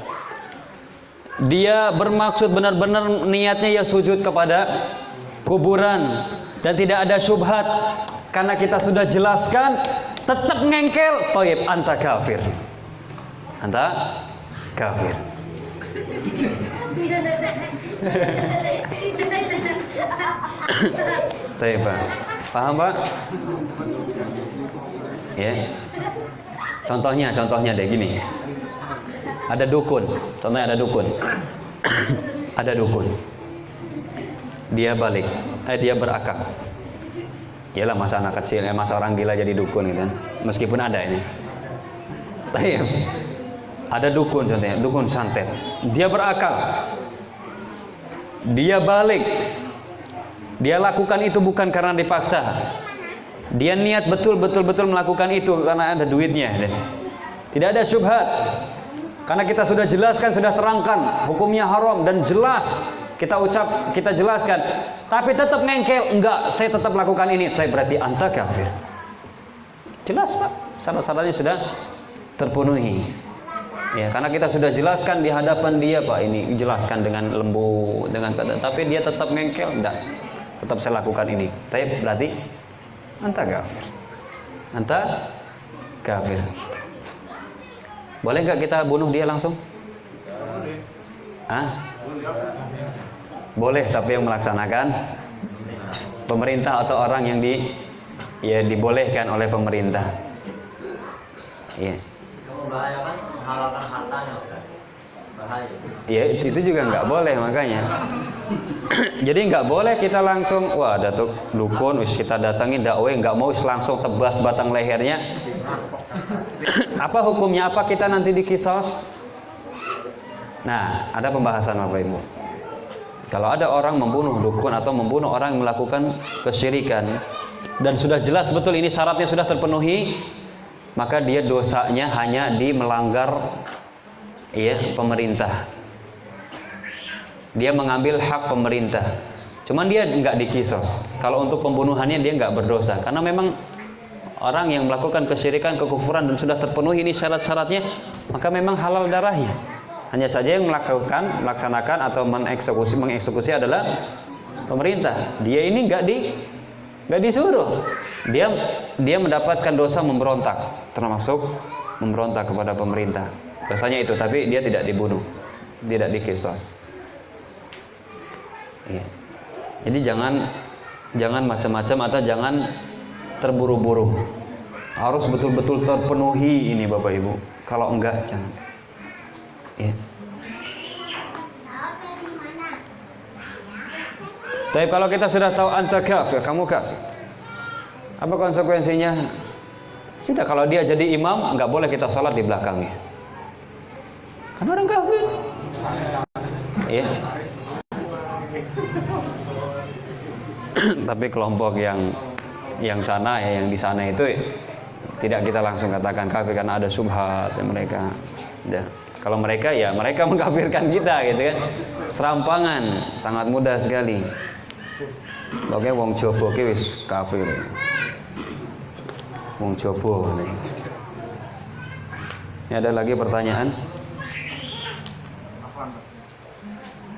Dia bermaksud benar-benar niatnya ya sujud kepada kuburan dan tidak ada syubhat, karena kita sudah jelaskan, tetap ngengkel, toyib, anta kafir. Anta kafir. Baik, Pak. Paham, Pak? Ya. Contohnya deh gini. Ada dukun. Contohnya ada dukun. Ada dukun. Dia balik. Dia berakal. Iyalah masa anak kecil, masa orang gila jadi dukun gitu kan. Meskipun ada ini. Baik. Ada dukun contohnya, dukun santet. Dia berakal. Dia balik. Dia lakukan itu bukan karena dipaksa. Dia niat betul melakukan itu karena ada duitnya. Tidak ada syubhat. Karena kita sudah jelaskan, sudah terangkan hukumnya haram dan jelas kita jelaskan. Tapi tetap ngengkel, enggak, saya tetap lakukan ini. Tapi berarti anta kafir. Jelas Pak, syarat-syaratnya sudah terpenuhi. Ya, karena kita sudah jelaskan di hadapan dia Pak, ini jelaskan dengan lembut, dengan kata, tapi dia tetap ngengkel, enggak. Tetap saya lakukan ini. Tapi berarti anta kafir. Anta kafir. Boleh enggak kita bunuh dia langsung? Hah? Boleh, tapi yang melaksanakan pemerintah atau orang yang dibolehkan oleh pemerintah. Iya. Membahayakan menghalalkan hartanya, Ustaz. Bahaya. Ya itu juga nggak boleh makanya. Jadi nggak boleh kita langsung, wah ada tuh dukun, kita datangin dakwah, nggak mau langsung tebas batang lehernya. Apa hukumnya? Apa kita nanti dikisos? Nah, ada pembahasan Bapak Ibu. Kalau ada orang membunuh dukun atau membunuh orang yang melakukan kesyirikan dan sudah jelas betul ini syaratnya sudah terpenuhi, maka dia dosanya hanya di melanggar pemerintah. Dia mengambil hak pemerintah. Cuman dia nggak dikisos. Kalau untuk pembunuhannya dia nggak berdosa karena memang orang yang melakukan kesyirikan, kekufuran dan sudah terpenuhi ini syarat-syaratnya, maka memang halal darahnya. Hanya saja yang melaksanakan atau mengeksekusi adalah pemerintah. Dia ini nggak disuruh. Dia mendapatkan dosa memberontak, termasuk memberontak kepada pemerintah. Dosanya itu, tapi dia tidak dibunuh, tidak dikisos. Iya. Jadi jangan macam-macam atau jangan terburu-buru. Harus betul-betul terpenuhi ini Bapak Ibu. Kalau enggak jangan. Ya. Tapi kalau kita sudah tahu anta kafir, kamu kafir, apa konsekuensinya? Sudah, kalau dia jadi imam, nggak boleh kita sholat di belakangnya. Karena orang kafir. Ya. Tapi kelompok yang sana yang di sana itu tidak kita langsung katakan kafir karena ada syubhat mereka. Ya. Kalau mereka mereka mengkafirkan kita gitu kan. Serampangan, sangat mudah sekali. Oke, wong Jowo ki wis kafir. Wong Jowo nih. Ini ada lagi pertanyaan?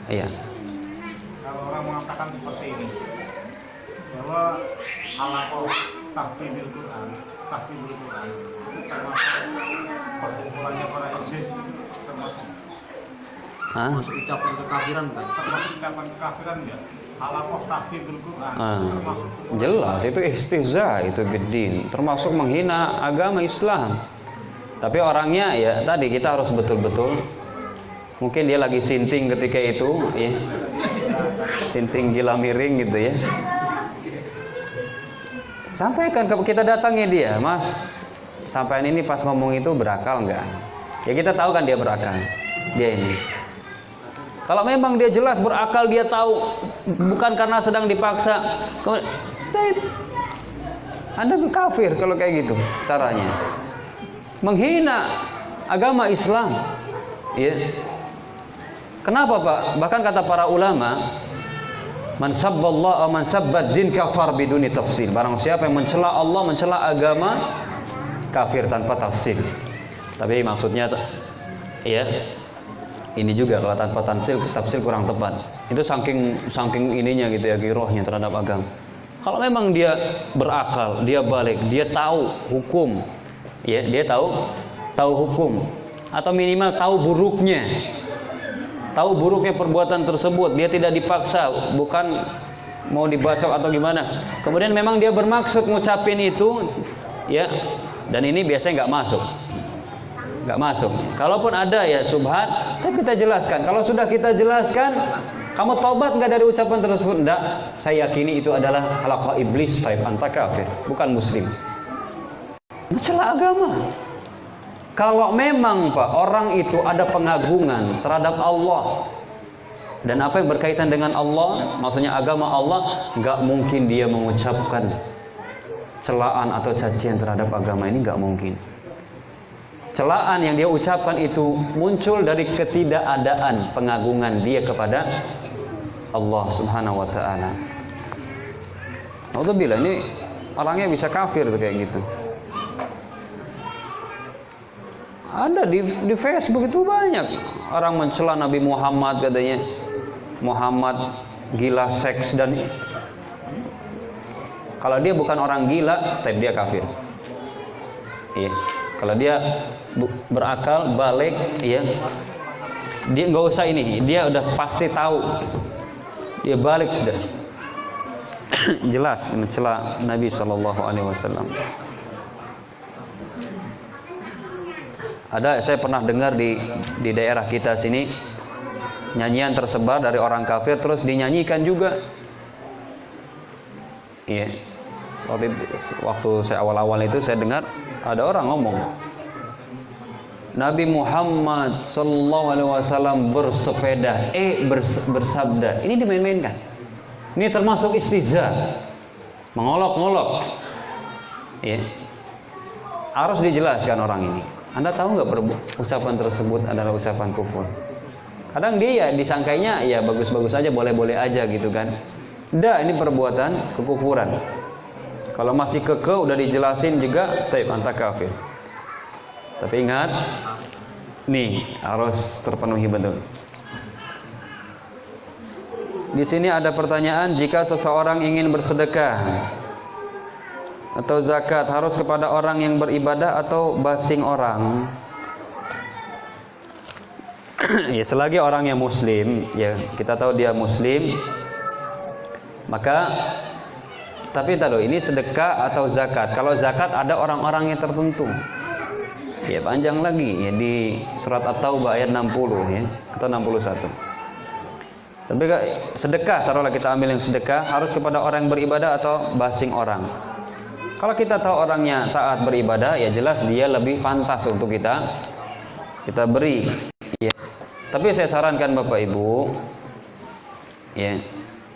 Iya. Kalau orang mengatakan seperti ini, bahwa halaqah tahfidil Quran itu termasuk perkumpulannya para iblis, termasuk ucapan kekafiran kan? termasuk ucapan kekafiran ya. Halaqah tahfidil Quran termasuk jelas itu istihza, itu bidin, termasuk menghina agama Islam. Tapi orangnya ya tadi kita harus betul-betul, mungkin dia lagi sinting ketika itu ya, sinting gila miring gitu ya, sampaikan kita datangi dia, Mas, sampean ini pas ngomong itu berakal enggak? Ya kita tahu kan dia berakal, dia ini. Kalau memang dia jelas berakal, dia tahu bukan karena sedang dipaksa, Anda kafir kalau kayak gitu caranya, menghina agama Islam. Ya. Kenapa Pak? Bahkan kata para ulama, man sabballah man sabbad din kafar biduni tafsil. Barang siapa yang mencela Allah, mencela agama, kafir tanpa tafsir. Tapi maksudnya ya ini juga kalau tanpa tafsir kurang tepat. Itu saking ininya gitu ya, girohnya terhadap agama. Kalau memang dia berakal, dia balik, dia tahu hukum, ya dia tahu hukum, atau minimal tahu buruknya perbuatan tersebut, dia tidak dipaksa, bukan mau dibacok atau gimana. Kemudian memang dia bermaksud ngucapin itu, ya, dan ini biasanya nggak masuk. Kalaupun ada ya subhat, tapi kita jelaskan. Kalau sudah kita jelaskan, kamu taubat nggak dari ucapan tersebut? Enggak, saya yakini itu adalah halaqah iblis, taib anta kafir, bukan muslim. Mencela agama. Kalau memang Pak orang itu ada pengagungan terhadap Allah dan apa yang berkaitan dengan Allah, maksudnya agama Allah, nggak mungkin dia mengucapkan celaan atau cacian terhadap agama ini nggak mungkin. Celaan yang dia ucapkan itu muncul dari ketidakadaan pengagungan dia kepada Allah Subhanahu wa taala. Alhamdulillah, ini orangnya bisa kafir tuh kayak gitu. Ada di Facebook itu banyak orang mencela Nabi Muhammad, katanya Muhammad gila seks, dan kalau dia bukan orang gila, tapi dia kafir. Iya. Kalau dia berakal, balik, iya. Dia nggak usah ini, dia udah pasti tahu. Dia balik sudah. Jelas mencela Nabi Shallallahu Alaihi Wasallam. Saya pernah dengar di daerah kita sini nyanyian tersebar dari orang kafir terus dinyanyikan juga. Iya. Waktu saya awal-awal itu saya dengar ada orang ngomong Nabi Muhammad Sallallahu Alaihi Wasallam bersepeda, bersabda. Ini dimain-mainkan. Ini termasuk istihza, mengolok-ngolok. Ya. Harus dijelaskan orang ini. Anda tahu nggak ucapan tersebut adalah ucapan kufur? Kadang dia ya disangkainya ya bagus-bagus aja, boleh-boleh aja gitu kan. Nggak, ini perbuatan kekufuran. Kalau masih kekeh udah dijelasin juga, taib anta kafir. Tapi ingat, nih harus terpenuhi betul. Di sini ada pertanyaan, jika seseorang ingin bersedekah atau zakat harus kepada orang yang beribadah atau basing orang? Ya, selagi orang yang muslim, ya kita tahu dia muslim, maka tapi tahu ini sedekah atau zakat. Kalau zakat ada orang-orang yang tertentu. Ya panjang lagi ya di surat At-Taubah ayat 60 ya atau 61. Tapi sedekah, taruhlah kita ambil yang sedekah, harus kepada orang yang beribadah atau basing orang. Kalau kita tahu orangnya taat beribadah, ya jelas dia lebih pantas untuk kita beri. Ya. Tapi saya sarankan Bapak Ibu, ya,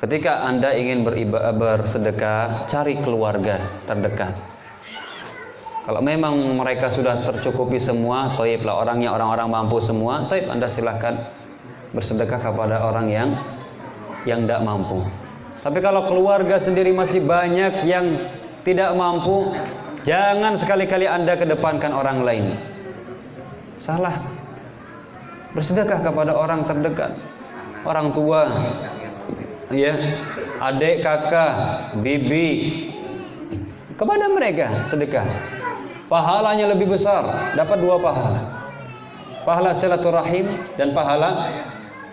ketika Anda ingin bersedekah, cari keluarga terdekat. Kalau memang mereka sudah tercukupi semua, toib lah orangnya, orang-orang mampu semua, toib Anda silahkan bersedekah kepada orang yang tidak mampu. Tapi kalau keluarga sendiri masih banyak yang tidak mampu, jangan sekali-kali Anda kedepankan orang lain. Salah. Bersedekah kepada orang terdekat, orang tua, ya, adik, kakak, bibi, kepada mereka sedekah. Pahalanya lebih besar, dapat 2 pahala. Pahala silaturahim dan pahala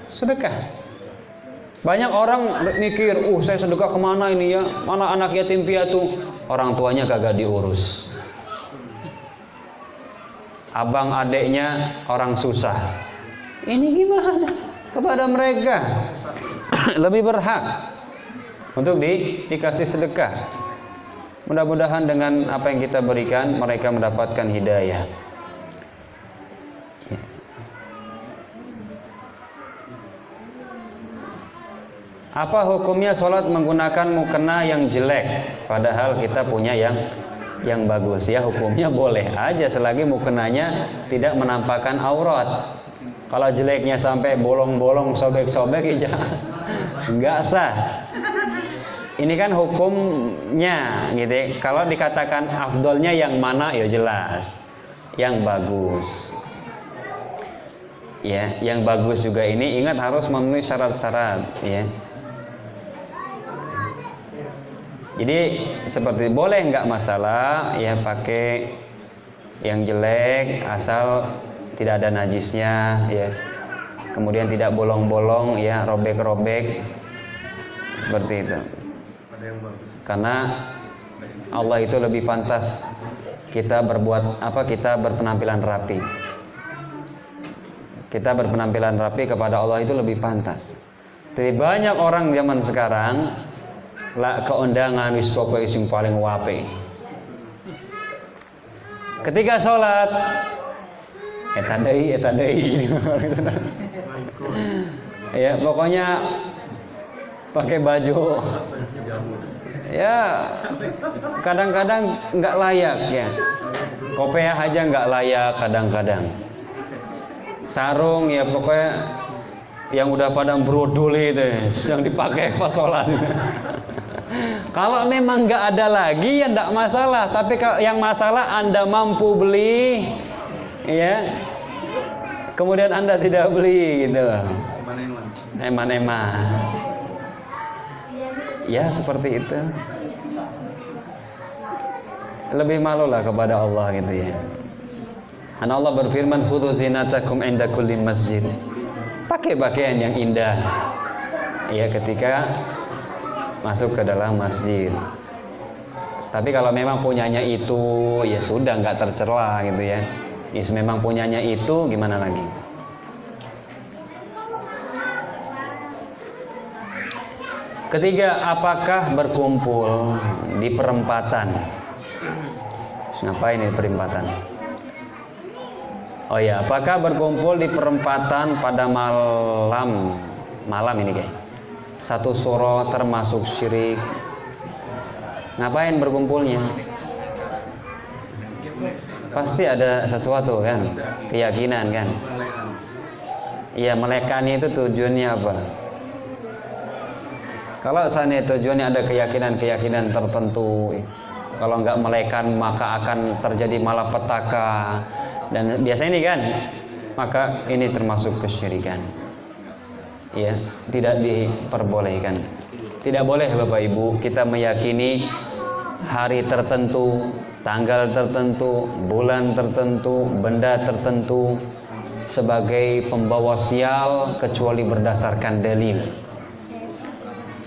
sedekah. Banyak orang mikir, saya sedekah kemana ini ya? Mana anak yatim piatu? Orang tuanya kagak diurus. Abang adeknya orang susah. Ini gimana? Kepada mereka lebih berhak untuk dikasih sedekah. Mudah-mudahan dengan apa yang kita berikan mereka mendapatkan hidayah. Apa hukumnya sholat menggunakan mukena yang jelek, padahal kita punya yang bagus? Ya hukumnya boleh aja selagi mukenanya tidak menampakkan aurat. Kalau jeleknya sampai bolong-bolong, sobek-sobek, ya nggak sah. Ini kan hukumnya, gitu. Kalau dikatakan afdolnya yang mana, ya jelas, yang bagus. Ya, yang bagus juga ini ingat harus memenuhi syarat-syarat, ya. Jadi seperti boleh nggak masalah, ya pakai yang jelek asal tidak ada najisnya, ya. Kemudian tidak bolong-bolong, ya, robek-robek, seperti itu. Karena Allah itu lebih pantas kita kita berpenampilan rapi. Kita berpenampilan rapi kepada Allah itu lebih pantas. Tapi banyak orang zaman sekarang lah keundangan wis pokoke sing paling wape. Ketika sholat eta deui. Ya, pokoknya pakai baju Ya kadang-kadang nggak layak ya. Kopiah aja nggak layak kadang-kadang. Sarung ya pokoknya yang udah pada brodol itu yang dipakai pas sholat. Kalau memang nggak ada lagi ya nggak masalah. Tapi yang masalah Anda mampu beli, ya. Kemudian Anda tidak beli gitu. Eman-eman. Ya seperti itu. Lebih malulah kepada Allah gitu ya. Karena Allah berfirman, "Khudhu zinatakum 'inda kulli masjid." Pakai pakaian yang indah ya ketika masuk ke dalam masjid. Tapi kalau memang punyanya itu ya sudah nggak tercela gitu ya. Memang punyanya itu gimana lagi? Ketiga, apakah berkumpul di perempatan? Ngapain ini perempatan? Oh ya, apakah berkumpul di perempatan pada malam ini kayak satu suro termasuk syirik? Ngapain berkumpulnya? Pasti ada sesuatu kan, keyakinan kan. Iya, melekani itu tujuannya apa? Kalau seandainya tujuannya ada keyakinan tertentu, kalau nggak melekan maka akan terjadi malapetaka. Dan biasanya ini kan, maka ini termasuk kesyirikan. Ya, tidak diperbolehkan. Tidak boleh Bapak Ibu kita meyakini hari tertentu, tanggal tertentu, bulan tertentu, benda tertentu sebagai pembawa sial kecuali berdasarkan dalil.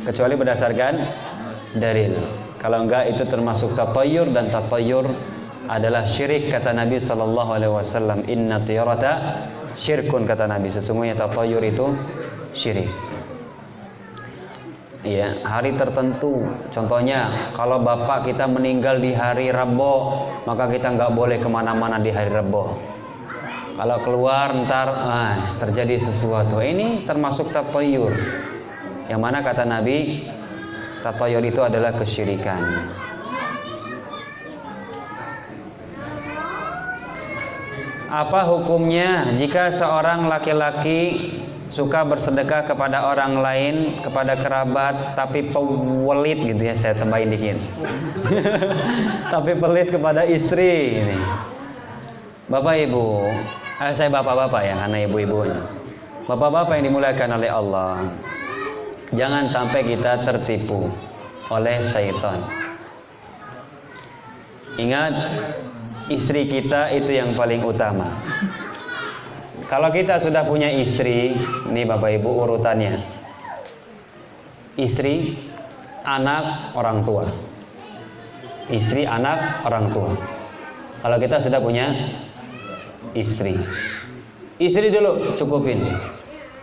Kecuali berdasarkan dalil. Kalau enggak itu termasuk tatayur, dan tatayur adalah syirik kata Nabi sallallahu alaihi wasallam. Inna tiyarata syirkun kata Nabi. Sesungguhnya tatayur itu syirik. Ya, hari tertentu. Contohnya, kalau bapak kita meninggal di hari Rabu, maka kita nggak boleh kemana-mana di hari Rabu. Kalau keluar ntar terjadi sesuatu. Ini termasuk tatayur. Yang mana kata Nabi, tatayur itu adalah kesyirikan. Apa hukumnya jika seorang laki-laki suka bersedekah kepada orang lain, kepada kerabat, tapi pelit gitu ya, saya tambahin dikit. Tapi pelit kepada istri ini. Bapak Ibu, saya bapak-bapak ya, karena ibu-ibunya. Bapak-bapak yang dimuliakan oleh Allah, jangan sampai kita tertipu oleh syaitan. Ingat, istri kita itu yang paling utama. Kalau kita sudah punya istri, nih Bapak Ibu urutannya: istri, anak, orang tua. Istri, anak, orang tua. Kalau kita sudah punya istri, istri dulu cukupin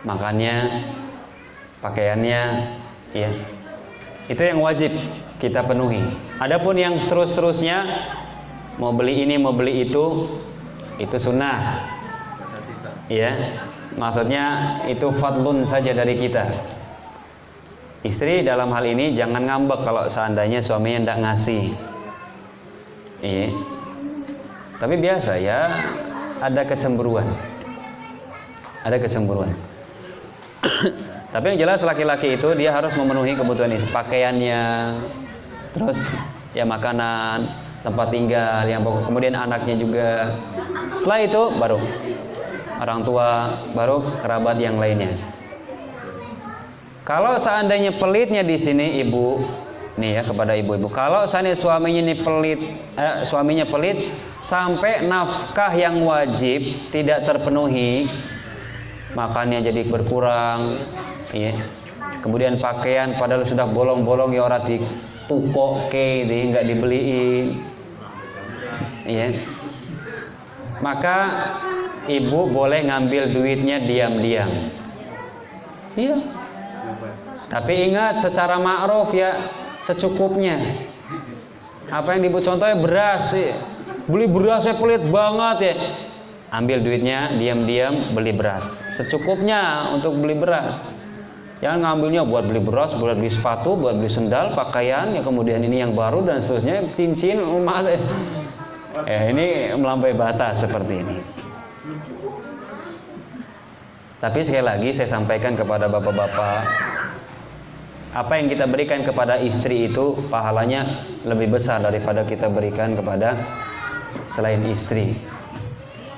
makannya, pakaiannya, ya. Itu yang wajib kita penuhi. Adapun yang terus-terusnya, mau beli ini, mau beli itu sunnah. Ya, maksudnya itu fadlun saja dari kita. Istri dalam hal ini jangan ngambek kalau seandainya suaminya tidak ngasih. Iya. Tapi biasa ya, ada kecemburuan. Ada kecemburuan. Tapi yang jelas laki-laki itu dia harus memenuhi kebutuhan ini, pakaiannya, terus ya makanan, tempat tinggal, yang pokok, kemudian anaknya juga. Setelah itu baru orang tua, baru kerabat yang lainnya. Kalau seandainya pelitnya di sini ibu, nih ya kepada ibu-ibu, kalau seandainya suaminya pelit sampai nafkah yang wajib tidak terpenuhi, makannya jadi berkurang, ya. Kemudian pakaian padahal sudah bolong-bolong ya orang ditukoke, nggak dibeliin, ya. Maka ibu boleh ngambil duitnya diam-diam. Iya. Tapi ingat secara ma'ruf ya, secukupnya. Apa yang ibu contohnya beras sih. Beli berasnya pelit banget ya. Ambil duitnya diam-diam beli beras. Secukupnya untuk beli beras. Jangan ngambilnya buat beli beras, buat beli sepatu, buat beli sendal, pakaian, ya kemudian ini yang baru dan seterusnya, cincin, emas. Ini melampaui batas seperti ini. Tapi sekali lagi saya sampaikan kepada bapak-bapak, apa yang kita berikan kepada istri itu pahalanya lebih besar daripada kita berikan kepada selain istri.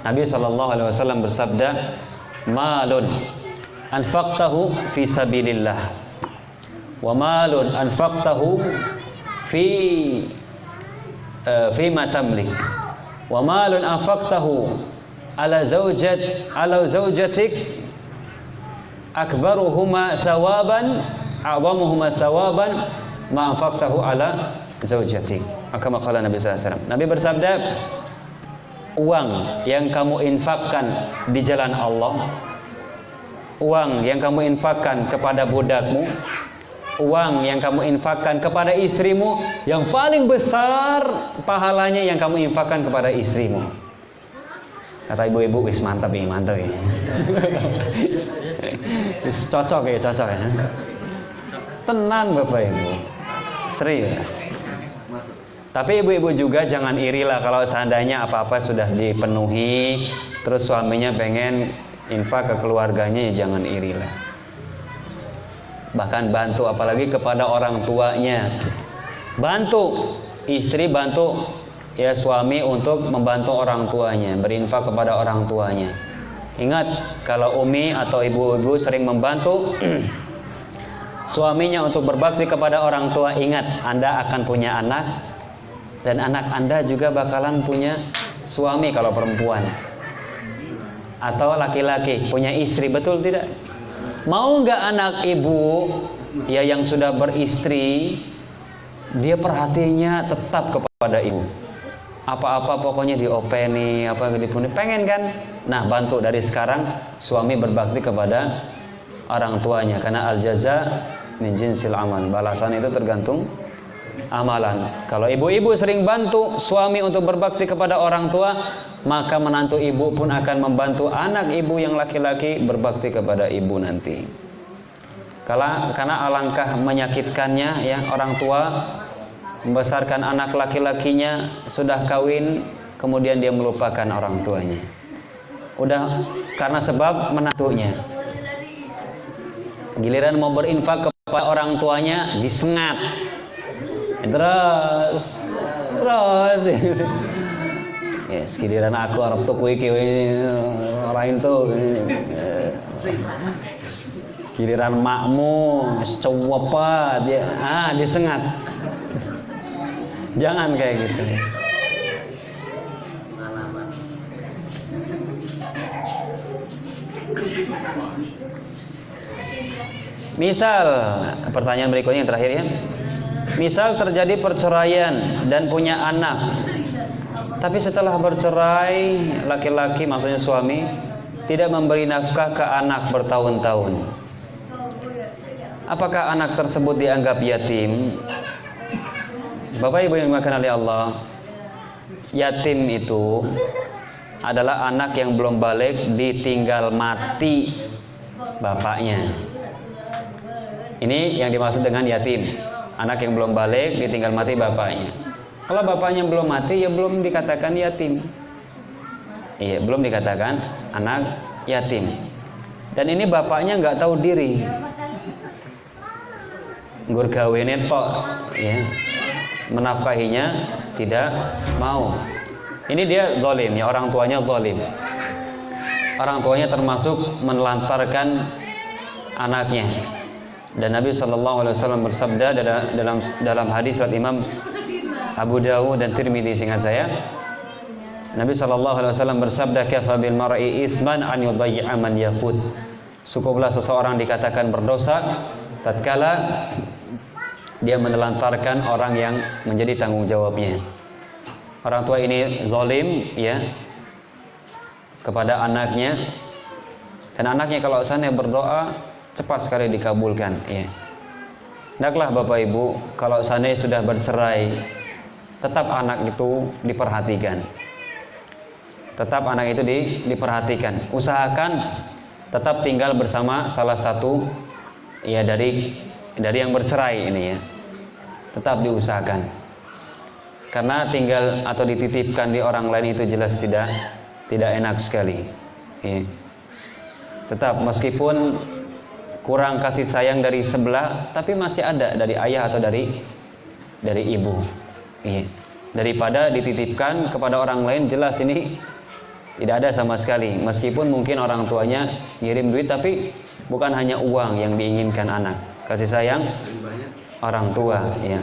Nabi SAW bersabda, malun anfaqtahu fi sabilillah wa malun anfaqtahu fi ma tamlik wa malun anfaqtahu ala zawjatik akbaruhuma thawaban a'zamuhuma thawaban ma anfaqtahu ala zawjatik. Maka qala Nabi SAW, Nabi bersabda, uang yang kamu infakkan di jalan Allah, uang yang kamu infakkan kepada budakmu, uang yang kamu infakkan kepada istrimu, yang paling besar pahalanya yang kamu infakkan kepada istrimu. Kata ibu-ibu, wis mantap ini, mantap ini. Wis cocok ya. Tenang Bapak Ibu, serius. Tapi ibu-ibu juga jangan irilah kalau seandainya apa-apa sudah dipenuhi, terus suaminya pengen infak ke keluarganya, ya jangan irilah. Bahkan bantu, apalagi kepada orang tuanya. Bantu, istri bantu ya suami untuk membantu orang tuanya, berinfak kepada orang tuanya. Ingat, kalau umi atau ibu-ibu sering membantu suaminya untuk berbakti kepada orang tua, ingat Anda akan punya anak, dan anak Anda juga bakalan punya suami kalau perempuan, atau laki-laki punya istri, betul tidak? Mau nggak anak ibu ya yang sudah beristri, dia perhatiannya tetap kepada ibu, apa-apa pokoknya diopeni, apa dipuni, pengen kan? Nah, bantu dari sekarang suami berbakti kepada orang tuanya, karena al-jaza min jinsil amal, balasan itu tergantung amalan. Kalau ibu-ibu sering bantu suami untuk berbakti kepada orang tua, maka menantu ibu pun akan membantu anak ibu yang laki-laki berbakti kepada ibu nanti. Karena alangkah menyakitkannya ya, orang tua membesarkan anak laki-lakinya, sudah kawin kemudian dia melupakan orang tuanya. Udah karena sebab menantunya. Giliran mau berinfak kepada orang tuanya disengat. Terus ya sekalian aku arep tuku iki ora entuk, giliran makmu cewepet ya disengat. Jangan kayak gitu. Misal pertanyaan berikutnya yang terakhir ya. Misal terjadi perceraian dan punya anak, tapi setelah bercerai laki-laki, maksudnya suami, tidak memberi nafkah ke anak bertahun-tahun. Apakah anak tersebut dianggap yatim? Bapak Ibu yang dimuliakan oleh Allah, yatim itu adalah anak yang belum balik ditinggal mati bapaknya. Ini yang dimaksud dengan yatim. Anak yang belum balik ditinggal mati bapaknya. Kalau bapaknya belum mati, ya belum dikatakan yatim. Iya, belum dikatakan anak yatim. Dan ini bapaknya nggak tahu diri, nggur gawene tok, ya, menafkahinya tidak mau. Ini dia zalim, ya, orang tuanya zalim. Orang tuanya termasuk menelantarkan anaknya. Dan Nabi SAW bersabda dalam hadis riwayat Imam Abu Dawud dan Tirmidzi, seingat saya, Nabi SAW bersabda, kafa bil mar'i itsman an yudayyi'a man yaqut. Cukuplah seseorang dikatakan berdosa tatkala dia menelantarkan orang yang menjadi tanggung jawabnya. Orang tua ini zalim ya kepada anaknya, dan anaknya kalau sana berdoa cepat sekali dikabulkan ya. Hendaklah Bapak Ibu, kalau seandainya sudah bercerai, tetap anak itu diperhatikan. Tetap anak itu diperhatikan. Usahakan tetap tinggal bersama salah satu ya dari yang bercerai ini ya, tetap diusahakan. Karena tinggal atau dititipkan di orang lain itu jelas tidak enak sekali. Ya. Tetap meskipun kurang kasih sayang dari sebelah, tapi masih ada dari ayah atau dari ibu. Ya. Daripada dititipkan kepada orang lain, jelas ini tidak ada sama sekali. Meskipun mungkin orang tuanya ngirim duit, tapi bukan hanya uang yang diinginkan anak, kasih sayang orang tua, ya.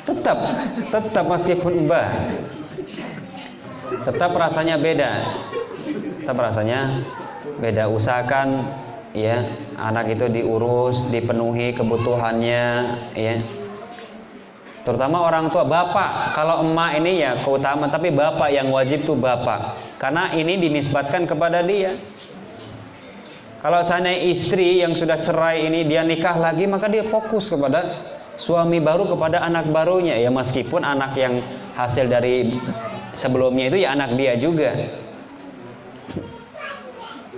Tetap meskipun mbah, tetap rasanya beda. Usahakan ya anak itu diurus, dipenuhi kebutuhannya, ya. Terutama orang tua, bapak. Kalau emak ini ya keutamaan, tapi bapak yang wajib tuh bapak, karena ini dinisbatkan kepada dia. Kalau seandainya istri yang sudah cerai ini dia nikah lagi, maka dia fokus kepada suami baru, kepada anak barunya, ya meskipun anak yang hasil dari sebelumnya itu ya anak dia juga.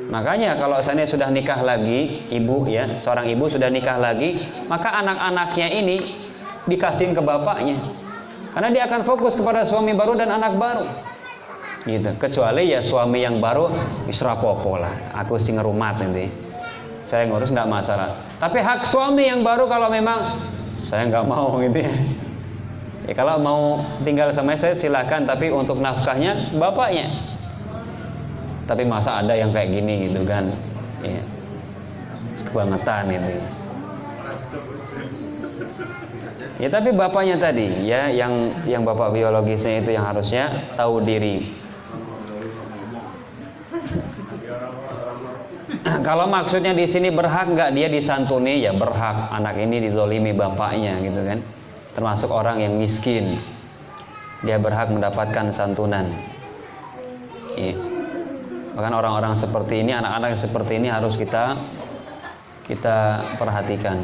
Makanya kalau seandainya sudah nikah lagi, ibu ya, seorang ibu sudah nikah lagi, maka anak-anaknya ini dikasihin ke bapaknya, karena dia akan fokus kepada suami baru dan anak baru gitu. Kecuali ya suami yang baru isra popo lah, aku sing ngerumat nanti, saya ngurus nggak masalah. Tapi hak suami yang baru kalau memang saya nggak mau gitu ya, kalau mau tinggal sama saya silakan, tapi untuk nafkahnya bapaknya. Tapi masa ada yang kayak gini gitu kan ya, kebangetan ini ya. Tapi bapaknya tadi ya, yang bapak biologisnya itu yang harusnya tahu diri. Kalau maksudnya di sini berhak nggak dia disantuni, ya berhak. Anak ini dizolimi bapaknya gitu kan, termasuk orang yang miskin, dia berhak mendapatkan santunan. Iya. Bahkan orang-orang seperti ini, anak-anak seperti ini harus kita perhatikan.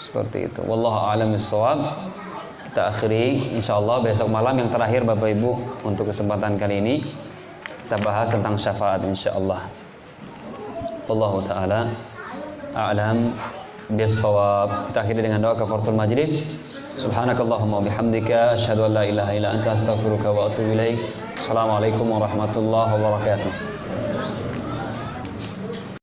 Seperti itu. Wallahu a'lam bishawab. Kita akhiri insyaallah besok malam yang terakhir Bapak Ibu untuk kesempatan kali ini kita bahas tentang syafaat insyaallah. Wallahu taala a'lam bishawab. Kita akhiri dengan doa kafaratul majlis. Subhanakallahumma bihamdika asyhadu an la ilaha illa anta astaghfiruka wa atubu ilaik. Assalamualaikum warahmatullahi wabarakatuh.